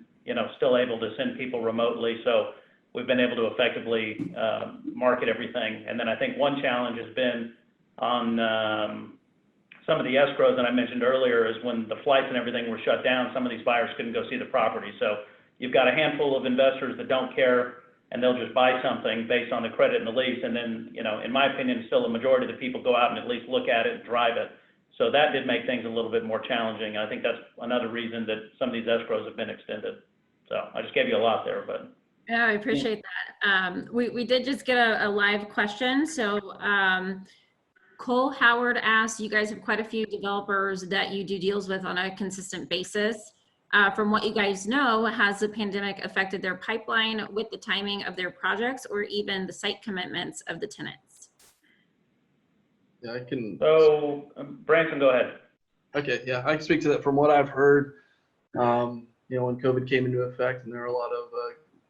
Speaker 3: still able to send people remotely. So we've been able to effectively market everything. And then I think one challenge has been on some of the escrows that I mentioned earlier is when the flights and everything were shut down, some of these buyers couldn't go see the property. So you've got a handful of investors that don't care and they'll just buy something based on the credit and the lease. And then, in my opinion, still a majority of the people go out and at least look at it and drive it. So that did make things a little bit more challenging. I think that's another reason that some of these escrows have been extended. So I just gave you a lot there, but.
Speaker 1: Yeah, I appreciate that. We did just get a live question. So Cole Howard asked, you guys have quite a few developers that you do deals with on a consistent basis. From what you guys know, has the pandemic affected their pipeline with the timing of their projects or even the site commitments of the tenants?
Speaker 2: Yeah, I can.
Speaker 3: So Branson, go ahead.
Speaker 2: Okay, yeah, I can speak to that. From what I've heard, when COVID came into effect and there were a lot of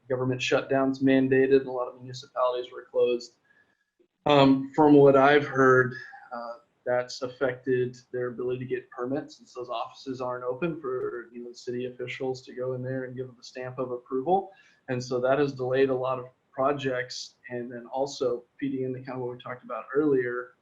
Speaker 2: government shutdowns mandated and a lot of municipalities were closed. From what I've heard, that's affected their ability to get permits since those offices aren't open for the city officials to go in there and give them the stamp of approval. And so that has delayed a lot of projects. And then also feeding into kind of what we talked about earlier,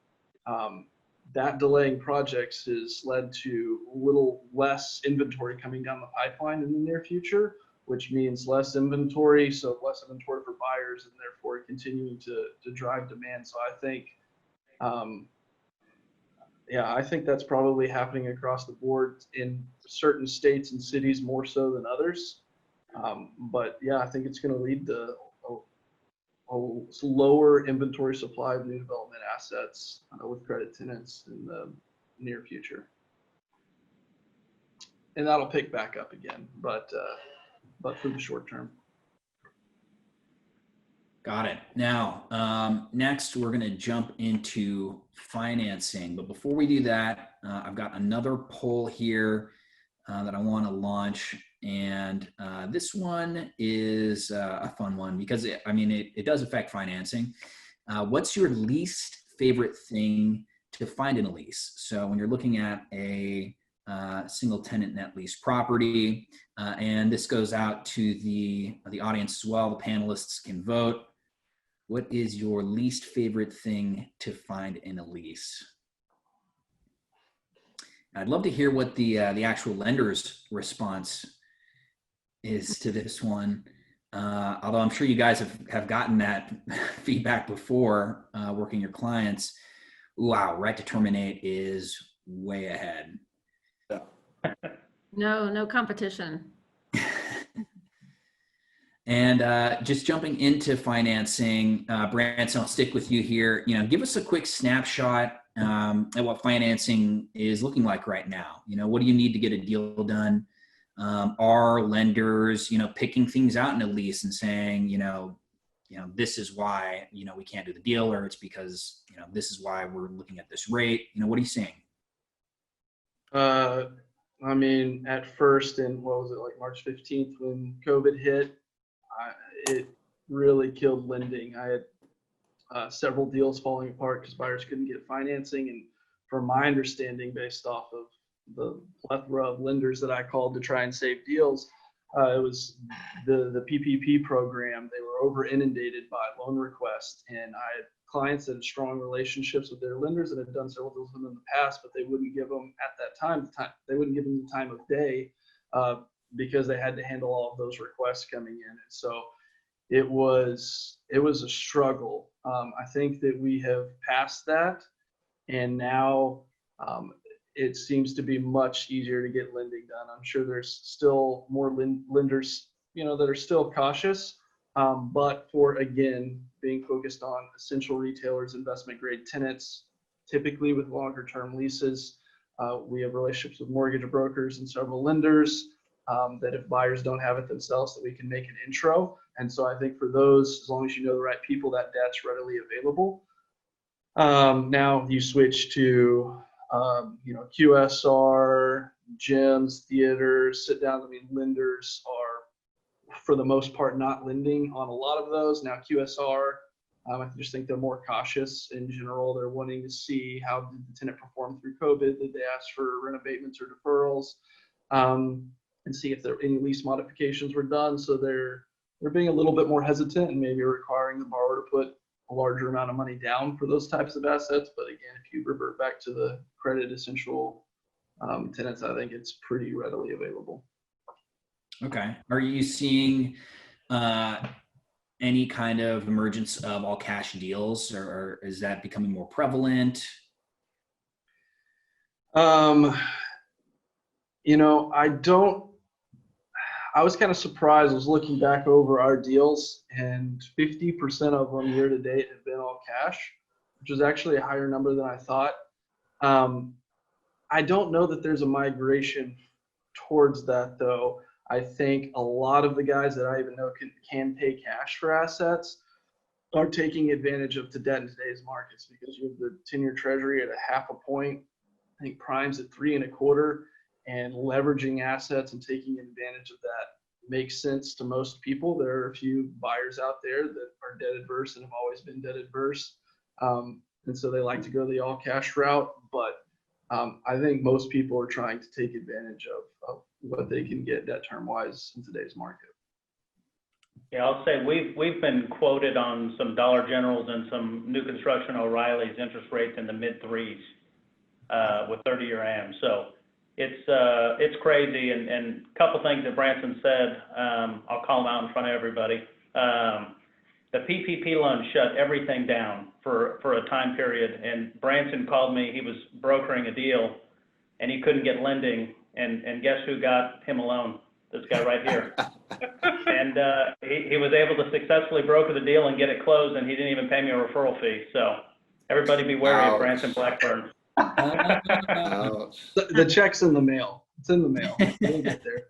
Speaker 2: that delaying projects has led to a little less inventory coming down the pipeline in the near future, which means less inventory, so less inventory for buyers and therefore continuing to drive demand. So I think, I think that's probably happening across the board in certain states and cities more so than others. But yeah, I think it's going to lead to a lower inventory supply of new development assets with credit tenants in the near future. And that'll pick back up again, but for the short term.
Speaker 4: Got it. Now, next we're going to jump into financing. But before we do that, I've got another poll here that I want to launch. And this one is a fun one because it does affect financing. What's your least favorite thing to find in a lease? So when you're looking at a single tenant net lease property, and this goes out to the audience as well, the panelists can vote. What is your least favorite thing to find in a lease? I'd love to hear what the actual lender's response is to this one. Although I'm sure you guys have gotten that feedback before working your clients. Wow, right to terminate is way ahead.
Speaker 1: No competition.
Speaker 4: And just jumping into financing, Branson, I'll stick with you here. Give us a quick snapshot at what financing is looking like right now. What do you need to get a deal done? Are lenders, picking things out in a lease and saying, this is why, we can't do the deal, or it's because, this is why we're looking at this rate. What are you seeing?
Speaker 2: At first, in what was it, like March 15th when COVID hit, it really killed lending. I had several deals falling apart because buyers couldn't get financing. And from my understanding, based off of the plethora of lenders that I called to try and save deals, it was the PPP program. They were over inundated by loan requests, and I had clients that had strong relationships with their lenders and had done several deals with them in the past, but they wouldn't give them at that time. They wouldn't give them the time of day because they had to handle all of those requests coming in. And so it was a struggle. I think that we have passed that, and now it seems to be much easier to get lending done. I'm sure there's still more lenders, that are still cautious, but for, again, being focused on essential retailers, investment grade tenants, typically with longer term leases. We have relationships with mortgage brokers and several lenders that if buyers don't have it themselves, that we can make an intro. And so I think for those, as long as you know the right people, that debt's readily available. Now you switch to, QSR, gyms, theaters, sit down. I mean, lenders are, for the most part, not lending on a lot of those. Now QSR, I just think they're more cautious in general. They're wanting to see how did the tenant perform through COVID. Did they ask for rent abatements or deferrals, and see if there any lease modifications were done. So they're being a little bit more hesitant and maybe requiring the borrower to put a larger amount of money down for those types of assets. But again, if you revert back to the credit essential tenants, I think it's pretty readily available.
Speaker 4: Okay. Are you seeing any kind of emergence of all cash deals, or is that becoming more prevalent?
Speaker 2: I was kind of surprised. I was looking back over our deals, and 50% of them year to date have been all cash, which was actually a higher number than I thought. I don't know that there's a migration towards that, though. I think a lot of the guys that I even know can pay cash for assets are taking advantage of the debt in today's markets, because you have the 10-year treasury at a 0.5 point. I think prime's at 3.25, and leveraging assets and taking advantage of that makes sense to most people. There are a few buyers out there that are debt adverse and have always been debt adverse. And so they like to go the all cash route. But I think most people are trying to take advantage of what they can get debt term wise in today's market.
Speaker 3: Yeah, I'll say we've been quoted on some Dollar Generals and some new construction O'Reilly's interest rates in the mid 3s with 30-year AM. So it's crazy. And a couple things that Branson said, I'll call them out in front of everybody. The PPP loan shut everything down for a time period. And Branson called me. He was brokering a deal, and he couldn't get lending. And guess who got him a loan? This guy right here. And he was able to successfully broker the deal and get it closed, and he didn't even pay me a referral fee. So everybody be wary of Branson Blackburn.
Speaker 2: The check's in the mail. It's in the mail. We'll get there.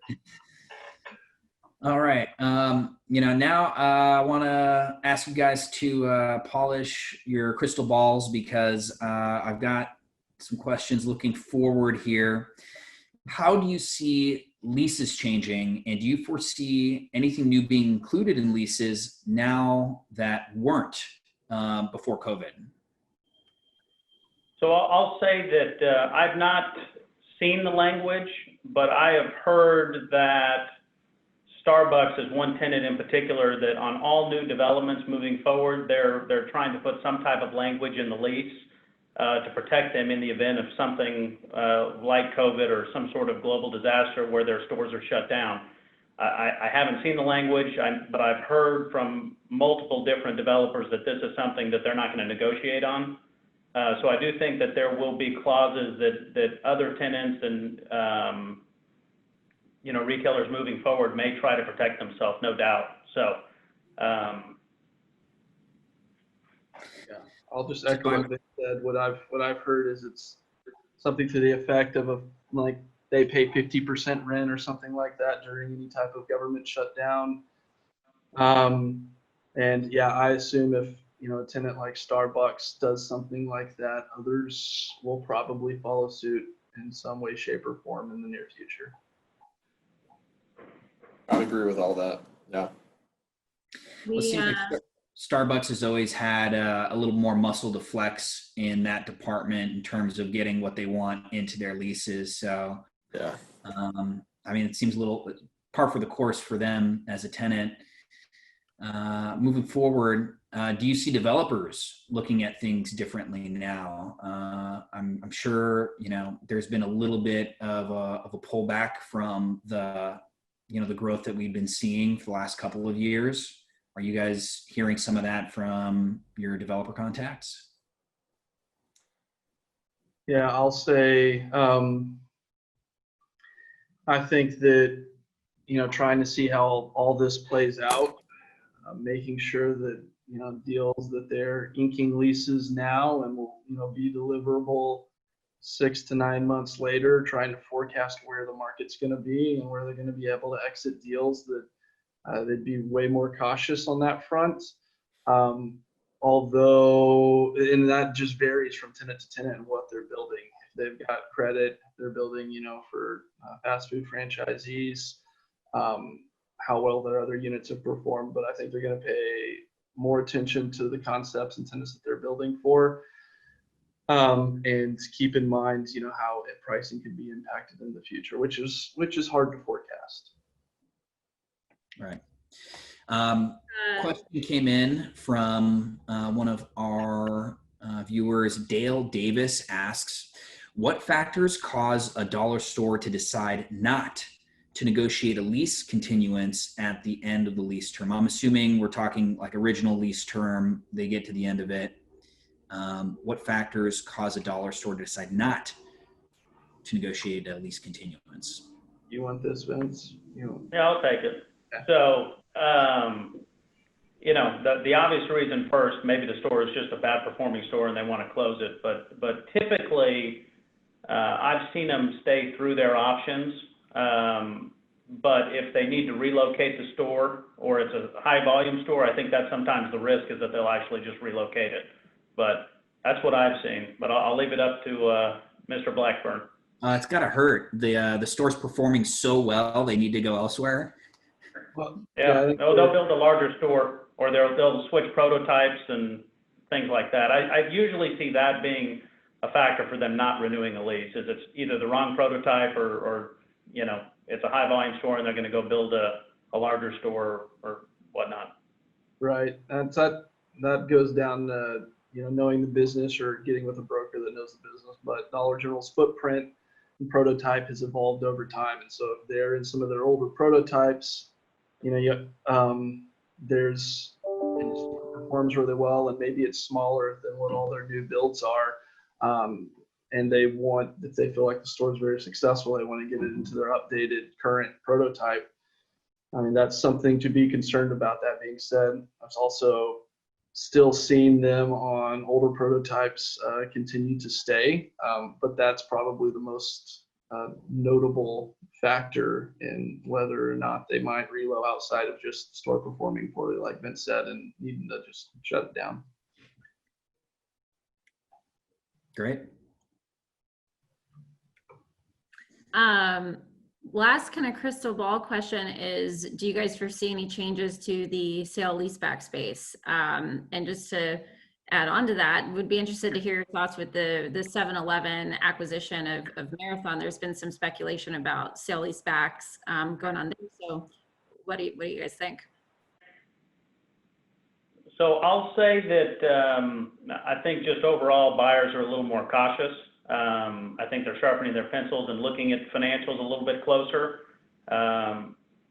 Speaker 4: All right. Now I want to ask you guys to polish your crystal balls, because I've got some questions looking forward here. How do you see leases changing, and do you foresee anything new being included in leases now that weren't before COVID?
Speaker 3: So I'll say that I've not seen the language, but I have heard that Starbucks is one tenant in particular that on all new developments moving forward, they're trying to put some type of language in the lease to protect them in the event of something like COVID or some sort of global disaster where their stores are shut down. I haven't seen the language, but I've heard from multiple different developers that this is something that they're not going to negotiate on. So I do think that there will be clauses that other tenants and retailers moving forward may try to protect themselves, no doubt. So
Speaker 2: yeah, I'll just echo what they said. What I've heard is it's something to the effect of like they pay 50% rent or something like that during any type of government shutdown. And yeah, I assume if a tenant like Starbucks does something like that, others will probably follow suit in some way, shape, or form in the near future.
Speaker 5: I agree with all that. Yeah.
Speaker 4: Well, it seems like Starbucks has always had a little more muscle to flex in that department in terms of getting what they want into their leases. So,
Speaker 5: yeah.
Speaker 4: It seems a little par for the course for them as a tenant. Moving forward, do you see developers looking at things differently now? I'm sure there's been a little bit of a pullback from the growth that we've been seeing for the last couple of years. Are you guys hearing some of that from your developer contacts?
Speaker 2: Yeah, I'll say I think that trying to see how all this plays out. making sure that, deals that they're inking leases now and will, be deliverable 6 to 9 months later, trying to forecast where the market's going to be and where they're going to be able to exit deals, that they'd be way more cautious on that front. Although, and that just varies from tenant to tenant and what they're building. If they've got credit, they're building, for fast food franchisees, how well their other units have performed. But I think they're going to pay more attention to the concepts and tenants that they're building for. And keep in mind, how pricing could be impacted in the future, which is hard to forecast.
Speaker 4: Right. Question came in from one of our viewers. Dale Davis asks, what factors cause a dollar store to decide not to negotiate a lease continuance at the end of the lease term? I'm assuming we're talking like original lease term, they get to the end of it. What factors cause a dollar store to decide not to negotiate a lease continuance?
Speaker 2: You want this, Vince?
Speaker 3: Yeah, I'll take it. So, the obvious reason first, maybe the store is just a bad performing store and they want to close it. But typically, I've seen them stay through their options. But if they need to relocate the store or it's a high volume store, I think that's sometimes the risk, is that they'll actually just relocate it. But that's what I've seen. But I'll leave it up to Mr. Blackburn.
Speaker 4: It's got to hurt. The store's performing so well, they need to go elsewhere.
Speaker 2: Well,
Speaker 3: yeah, they'll build a larger store, or they'll switch prototypes and things like that. I usually see that being a factor for them not renewing a lease, is it's either the wrong prototype or it's a high volume store and they're going to go build a larger store or whatnot.
Speaker 2: Right. And that goes down to, knowing the business or getting with a broker that knows the business. But Dollar General's footprint and prototype has evolved over time. And so if they're in some of their older prototypes, there's, it performs really well, and maybe it's smaller than what all their new builds are. And if they feel like the store is very successful, they want to get it into their updated current prototype. I mean, that's something to be concerned about. That being said, I've also still seen them on older prototypes continue to stay, but that's probably the most notable factor in whether or not they might reload outside of just the store performing poorly, like Vince said, and needing to just shut it down.
Speaker 4: Great.
Speaker 1: Last kind of crystal ball question is, do you guys foresee any changes to the sale leaseback space? And just to add on to that, would be interested to hear your thoughts with the 7-Eleven acquisition of Marathon. There's been some speculation about sale leasebacks going on there. So what do you guys think?
Speaker 3: So I'll say that I think just overall buyers are a little more cautious. I think they're sharpening their pencils and looking at financials a little bit closer.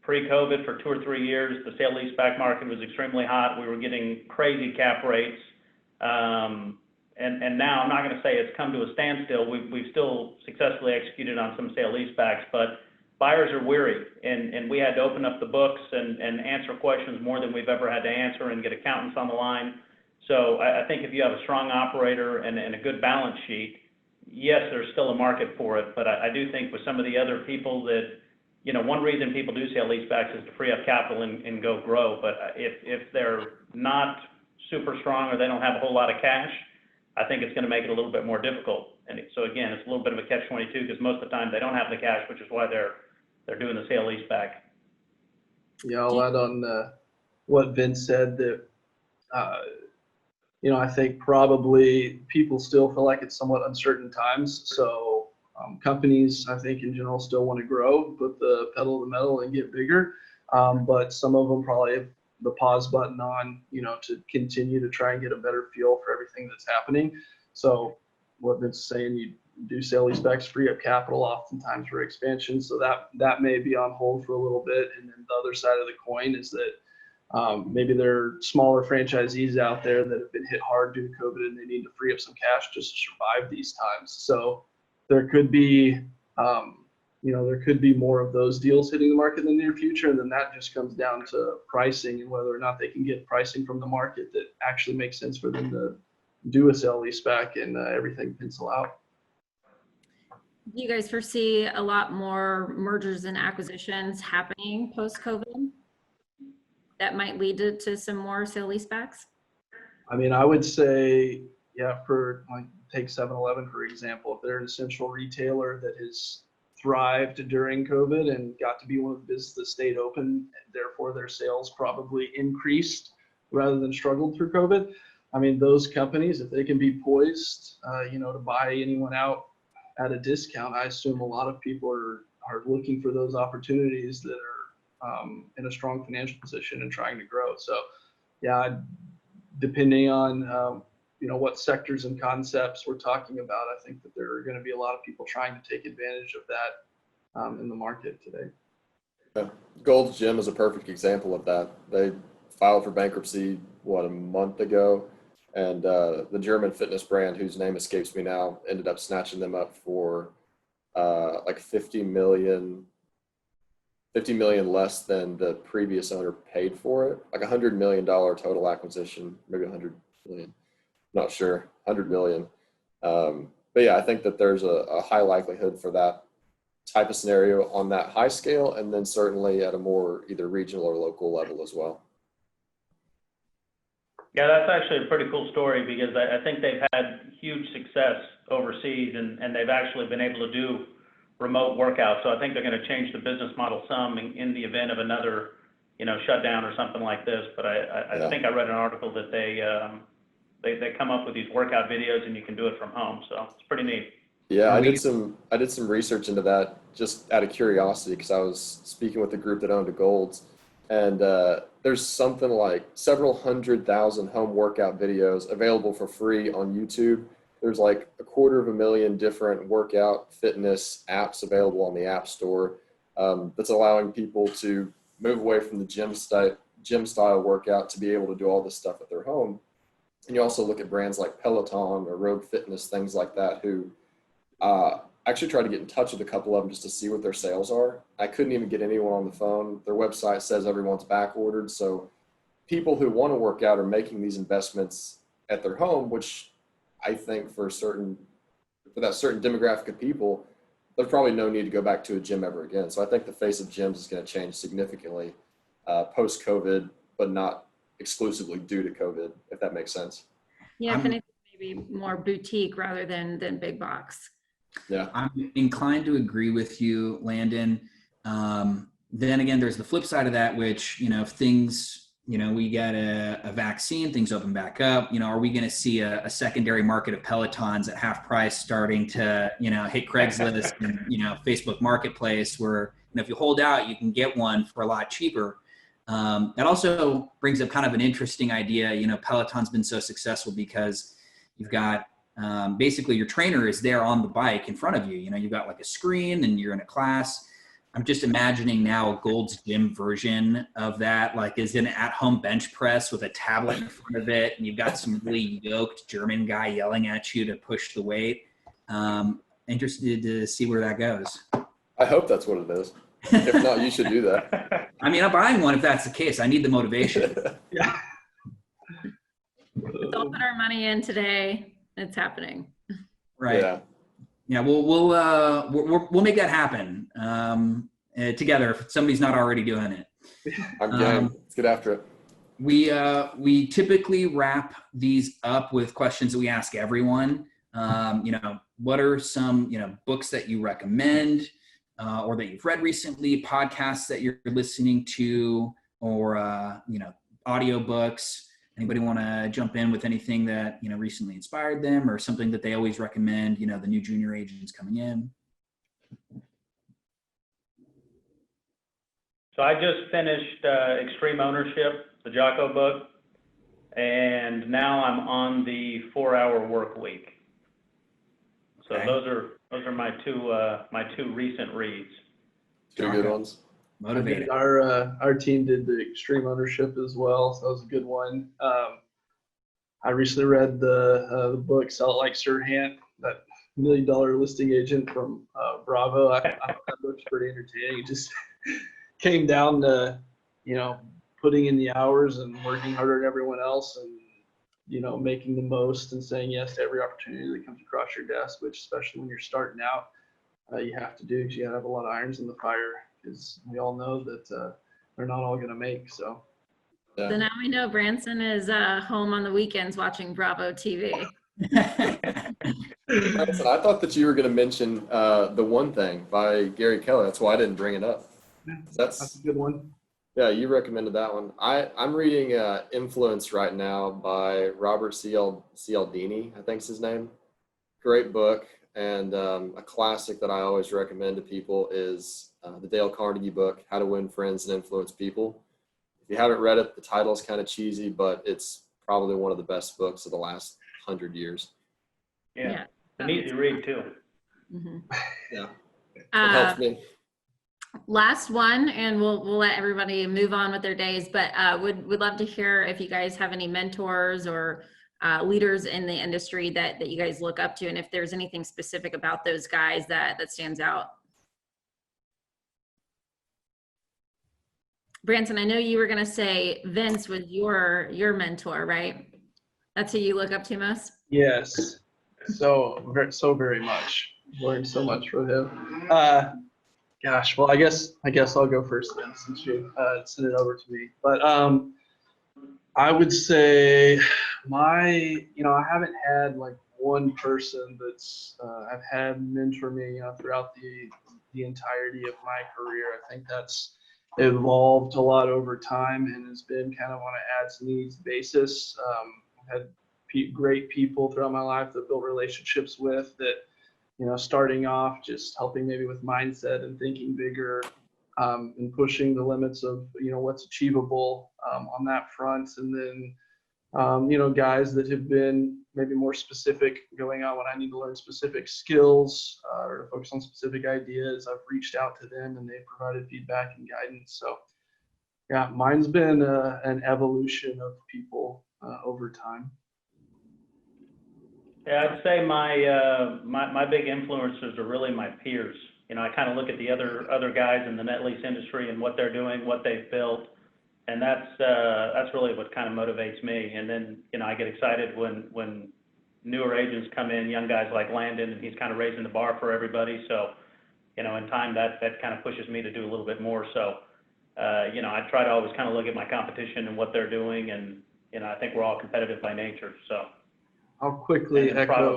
Speaker 3: Pre-COVID, for 2 or 3 years, the sale leaseback market was extremely hot. We were getting crazy cap rates. And now I'm not going to say it's come to a standstill. We've still successfully executed on some sale leasebacks, but buyers are weary, and we had to open up the books and answer questions more than we've ever had to answer, and get accountants on the line. So I think if you have a strong operator and a good balance sheet, yes, there's still a market for it. But I do think with some of the other people that, one reason people do sale leasebacks is to free up capital and go grow. But if they're not super strong or they don't have a whole lot of cash, I think it's going to make it a little bit more difficult. And so again, it's a little bit of a catch-22, because most of the time they don't have the cash, which is why they're doing the sale leaseback.
Speaker 2: Yeah, I'll add on what Vince said, that I think probably people still feel like it's somewhat uncertain times. So companies, I think in general, still want to grow, put the pedal to the metal and get bigger. But some of them probably have the pause button on, to continue to try and get a better feel for everything that's happening. So what Vince is saying, you do sale leasebacks, free up capital oftentimes for expansion. So that may be on hold for a little bit. And then the other side of the coin is that maybe there are smaller franchisees out there that have been hit hard due to COVID, and they need to free up some cash just to survive these times. So there could be there could be more of those deals hitting the market in the near future. And then that just comes down to pricing and whether or not they can get pricing from the market that actually makes sense for them to do a sale leaseback and everything pencil out.
Speaker 1: Do you guys foresee a lot more mergers and acquisitions happening post-COVID that might lead to some more sale leasebacks?
Speaker 2: I mean, I would say, yeah, for like take 7-Eleven, for example, if they're an essential retailer that has thrived during COVID and got to be one of the businesses that stayed open, therefore their sales probably increased rather than struggled through COVID. I mean, those companies, if they can be poised, to buy anyone out at a discount, I assume a lot of people are looking for those opportunities that are in a strong financial position and trying to grow. So, yeah, depending on what sectors and concepts we're talking about, I think that there are going to be a lot of people trying to take advantage of that in the market today.
Speaker 5: Yeah. Gold's Gym is a perfect example of that. They filed for bankruptcy, a month ago, and the German fitness brand, whose name escapes me now, ended up snatching them up for like 50 million less than the previous owner paid for it, like $100 million total acquisition, maybe 100 million, not sure, 100 million. But yeah, I think that there's a high likelihood for that type of scenario on that high scale, and then certainly at a more either regional or local level as well.
Speaker 3: Yeah, that's actually a pretty cool story because I think they've had huge success overseas and they've actually been able to do remote workouts. So I think they're going to change the business model some in the event of another, shutdown or something like this. But I think I read an article that they come up with these workout videos and you can do it from home. So it's pretty neat.
Speaker 5: Yeah, I did some research into that just out of curiosity because I was speaking with a group that owned a Gold's, and there's something like several 100,000 home workout videos available for free on YouTube. There's like 250,000 different workout fitness apps available on the App Store that's allowing people to move away from the gym style workout to be able to do all this stuff at their home. And you also look at brands like Peloton or Rogue Fitness, things like that, who actually tried to get in touch with a couple of them just to see what their sales are. I couldn't even get anyone on the phone. Their website says everyone's back ordered. So people who want to work out are making these investments at their home, which I think for that certain demographic of people, there's probably no need to go back to a gym ever again. So I think the face of gyms is going to change significantly post-COVID, but not exclusively due to COVID, if that makes sense.
Speaker 1: Yeah, if anything, maybe more boutique rather than big box.
Speaker 5: Yeah,
Speaker 4: I'm inclined to agree with you, Landan. Then again, there's the flip side of that, which, if things, we get a vaccine, things open back up, are we going to see a secondary market of Pelotons at half price starting to, hit Craigslist and, Facebook Marketplace where, if you hold out, you can get one for a lot cheaper. That also brings up kind of an interesting idea. Peloton's been so successful because you've got basically your trainer is there on the bike in front of you. You've got like a screen and you're in a class. I'm just imagining now a Gold's Gym version of that, like is an at-home bench press with a tablet in front of it. And you've got some really yoked German guy yelling at you to push the weight. Interested to see where that goes.
Speaker 5: I hope that's what it is. If not, you should do that.
Speaker 4: I mean, I'm buying one if that's the case. I need the motivation.
Speaker 2: Yeah.
Speaker 1: Let's all put our money in today. It's happening.
Speaker 4: Right. Yeah. We'll make that happen together if somebody's not already doing it.
Speaker 5: I'm game. Let's get after it.
Speaker 4: We typically wrap these up with questions that we ask everyone. What are some, books that you recommend or that you've read recently, podcasts that you're listening to, or, audiobooks? Anybody want to jump in with anything that, recently inspired them or something that they always recommend, the new junior agents coming in?
Speaker 3: So I just finished Extreme Ownership, the Jocko book, and now I'm on the 4-Hour Work Week. So
Speaker 4: Okay.
Speaker 3: those are my two recent reads.
Speaker 5: Two good ones.
Speaker 4: Motivated.
Speaker 2: Our team did the Extreme Ownership as well, so that was a good one. I recently read the book Sell It Like Sirhan. That $1 million listing agent from Bravo. I thought that looked pretty entertaining. It just came down to, putting in the hours and working harder than everyone else and, making the most and saying yes to every opportunity that comes across your desk, which especially when you're starting out, you have to do because you have a lot of irons in the fire because we all know that they're not all going to make. So.
Speaker 1: So now we know Branson is home on the weekends watching Bravo TV.
Speaker 5: Branson, I thought that you were going to mention The One Thing by Gary Keller. That's why I didn't bring it up.
Speaker 2: That's a good one.
Speaker 5: Yeah, you recommended that one. I'm reading Influence right now by Robert Cialdini, I think's his name. Great book, and a classic that I always recommend to people is the Dale Carnegie book, How to Win Friends and Influence People. If you haven't read it, the title is kind of cheesy, but it's probably one of the best books of the last 100 years.
Speaker 3: Yeah. It's easy to read too.
Speaker 1: Mm-hmm.
Speaker 5: Yeah, it helps me.
Speaker 1: Last one, and we'll let everybody move on with their days, but would love to hear if you guys have any mentors or leaders in the industry that you guys look up to, and if there's anything specific about those guys that stands out. Branson, I know you were gonna say Vince was your mentor, right? That's who you look up to most?
Speaker 2: Yes. So very much. Learned so much from him. Gosh, well, I guess I'll go first then since you sent it over to me. But I would say I haven't had like one person that's I've had mentor me throughout the entirety of my career. I think that's evolved a lot over time and has been kind of on an ads needs basis. I've had great people throughout my life that built relationships with that. Starting off, just helping maybe with mindset and thinking bigger and pushing the limits of, what's achievable on that front. And then, guys that have been maybe more specific going on when I need to learn specific skills or to focus on specific ideas. I've reached out to them and they've provided feedback and guidance. So yeah, mine's been an evolution of people over time.
Speaker 3: Yeah, I'd say my big influencers are really my peers. I kind of look at the other guys in the net lease industry and what they're doing, what they've built, and that's really what kind of motivates me. And then I get excited when newer agents come in, young guys like Landan, and he's kind of raising the bar for everybody. So in time that kind of pushes me to do a little bit more. So I try to always kind of look at my competition and what they're doing, and I think we're all competitive by nature. So.
Speaker 2: I'll quickly echo.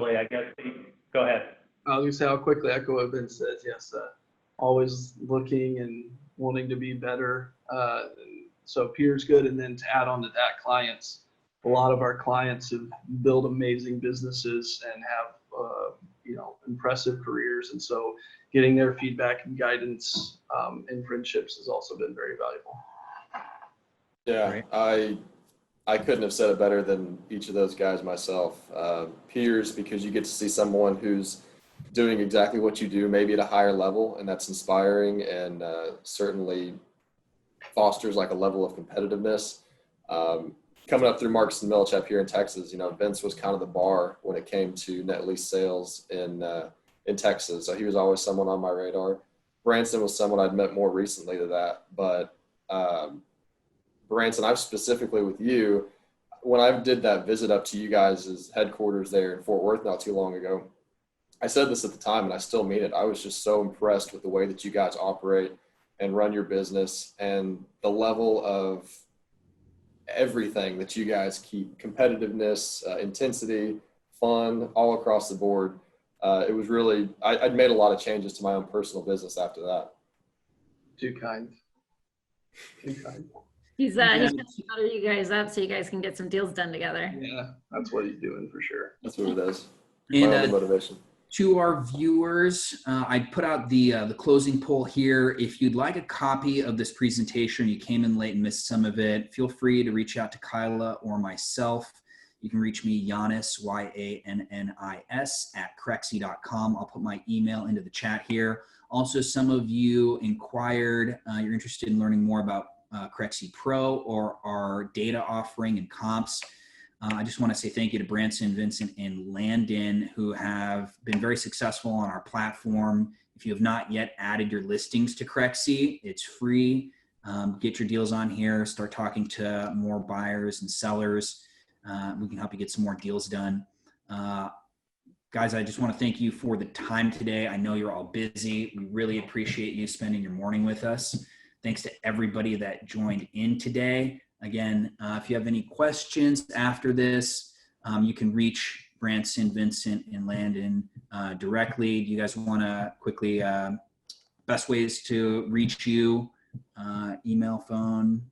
Speaker 3: Go ahead.
Speaker 2: I was going to say, I'll quickly echo what Vince says. Yes, always looking and wanting to be better. So peers good. And then to add on to that, clients. A lot of our clients have built amazing businesses and have, impressive careers. And so getting their feedback and guidance and friendships has also been very valuable.
Speaker 5: Yeah, I couldn't have said it better than each of those guys myself. Peers, because you get to see someone who's doing exactly what you do, maybe at a higher level, and that's inspiring and certainly fosters like a level of competitiveness. Coming up through Marcus and Millichap here in Texas, Vince was kind of the bar when it came to net lease sales in Texas. So he was always someone on my radar. Branson was someone I'd met more recently to that, but Branson, I've specifically with you, when I did that visit up to you guys' headquarters there in Fort Worth not too long ago, I said this at the time and I still mean it. I was just so impressed with the way that you guys operate and run your business and the level of everything that you guys keep, competitiveness, intensity, fun, all across the board. It was really, I'd made a lot of changes to my own personal business after that.
Speaker 2: Too kind.
Speaker 1: He's trying to butter you guys up so you guys can get some deals done together.
Speaker 2: Yeah, that's what he's doing for sure.
Speaker 5: That's what it is.
Speaker 4: And
Speaker 5: motivation.
Speaker 4: To our viewers, I put out the closing poll here. If you'd like a copy of this presentation, you came in late and missed some of it, feel free to reach out to Kyla or myself. You can reach me, Yannis, Y-A-N-N-I-S, @crexi.com. I'll put my email into the chat here. Also, some of you inquired, you're interested in learning more about Crexi Pro or our data offering and comps. I just want to say thank you to Branson, Vincent, and Landan, who have been very successful on our platform. If you have not yet added your listings to Crexi, it's free. Get your deals on here, start talking to more buyers and sellers. We can help you get some more deals done. Guys, I just want to thank you for the time today. I know you're all busy. We really appreciate you spending your morning with us. Thanks to everybody that joined in today. Again, if you have any questions after this, you can reach Branson, Vincent, and Landan directly. Do you guys want to quickly, best ways to reach you, email, phone?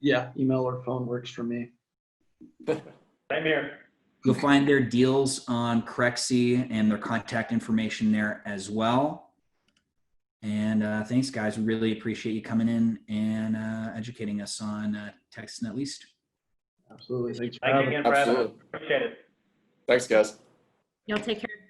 Speaker 2: Yeah, email or phone works for me.
Speaker 3: Same here.
Speaker 4: You'll find their deals on Crexi and their contact information there as well. And thanks, guys. We really appreciate you coming in and educating us on Texas Net Lease.
Speaker 2: Absolutely. Thanks for
Speaker 3: Thank you
Speaker 2: having me.
Speaker 3: again for having us.
Speaker 5: Absolutely.
Speaker 3: Appreciate it.
Speaker 5: Thanks, guys.
Speaker 1: Y'all take care.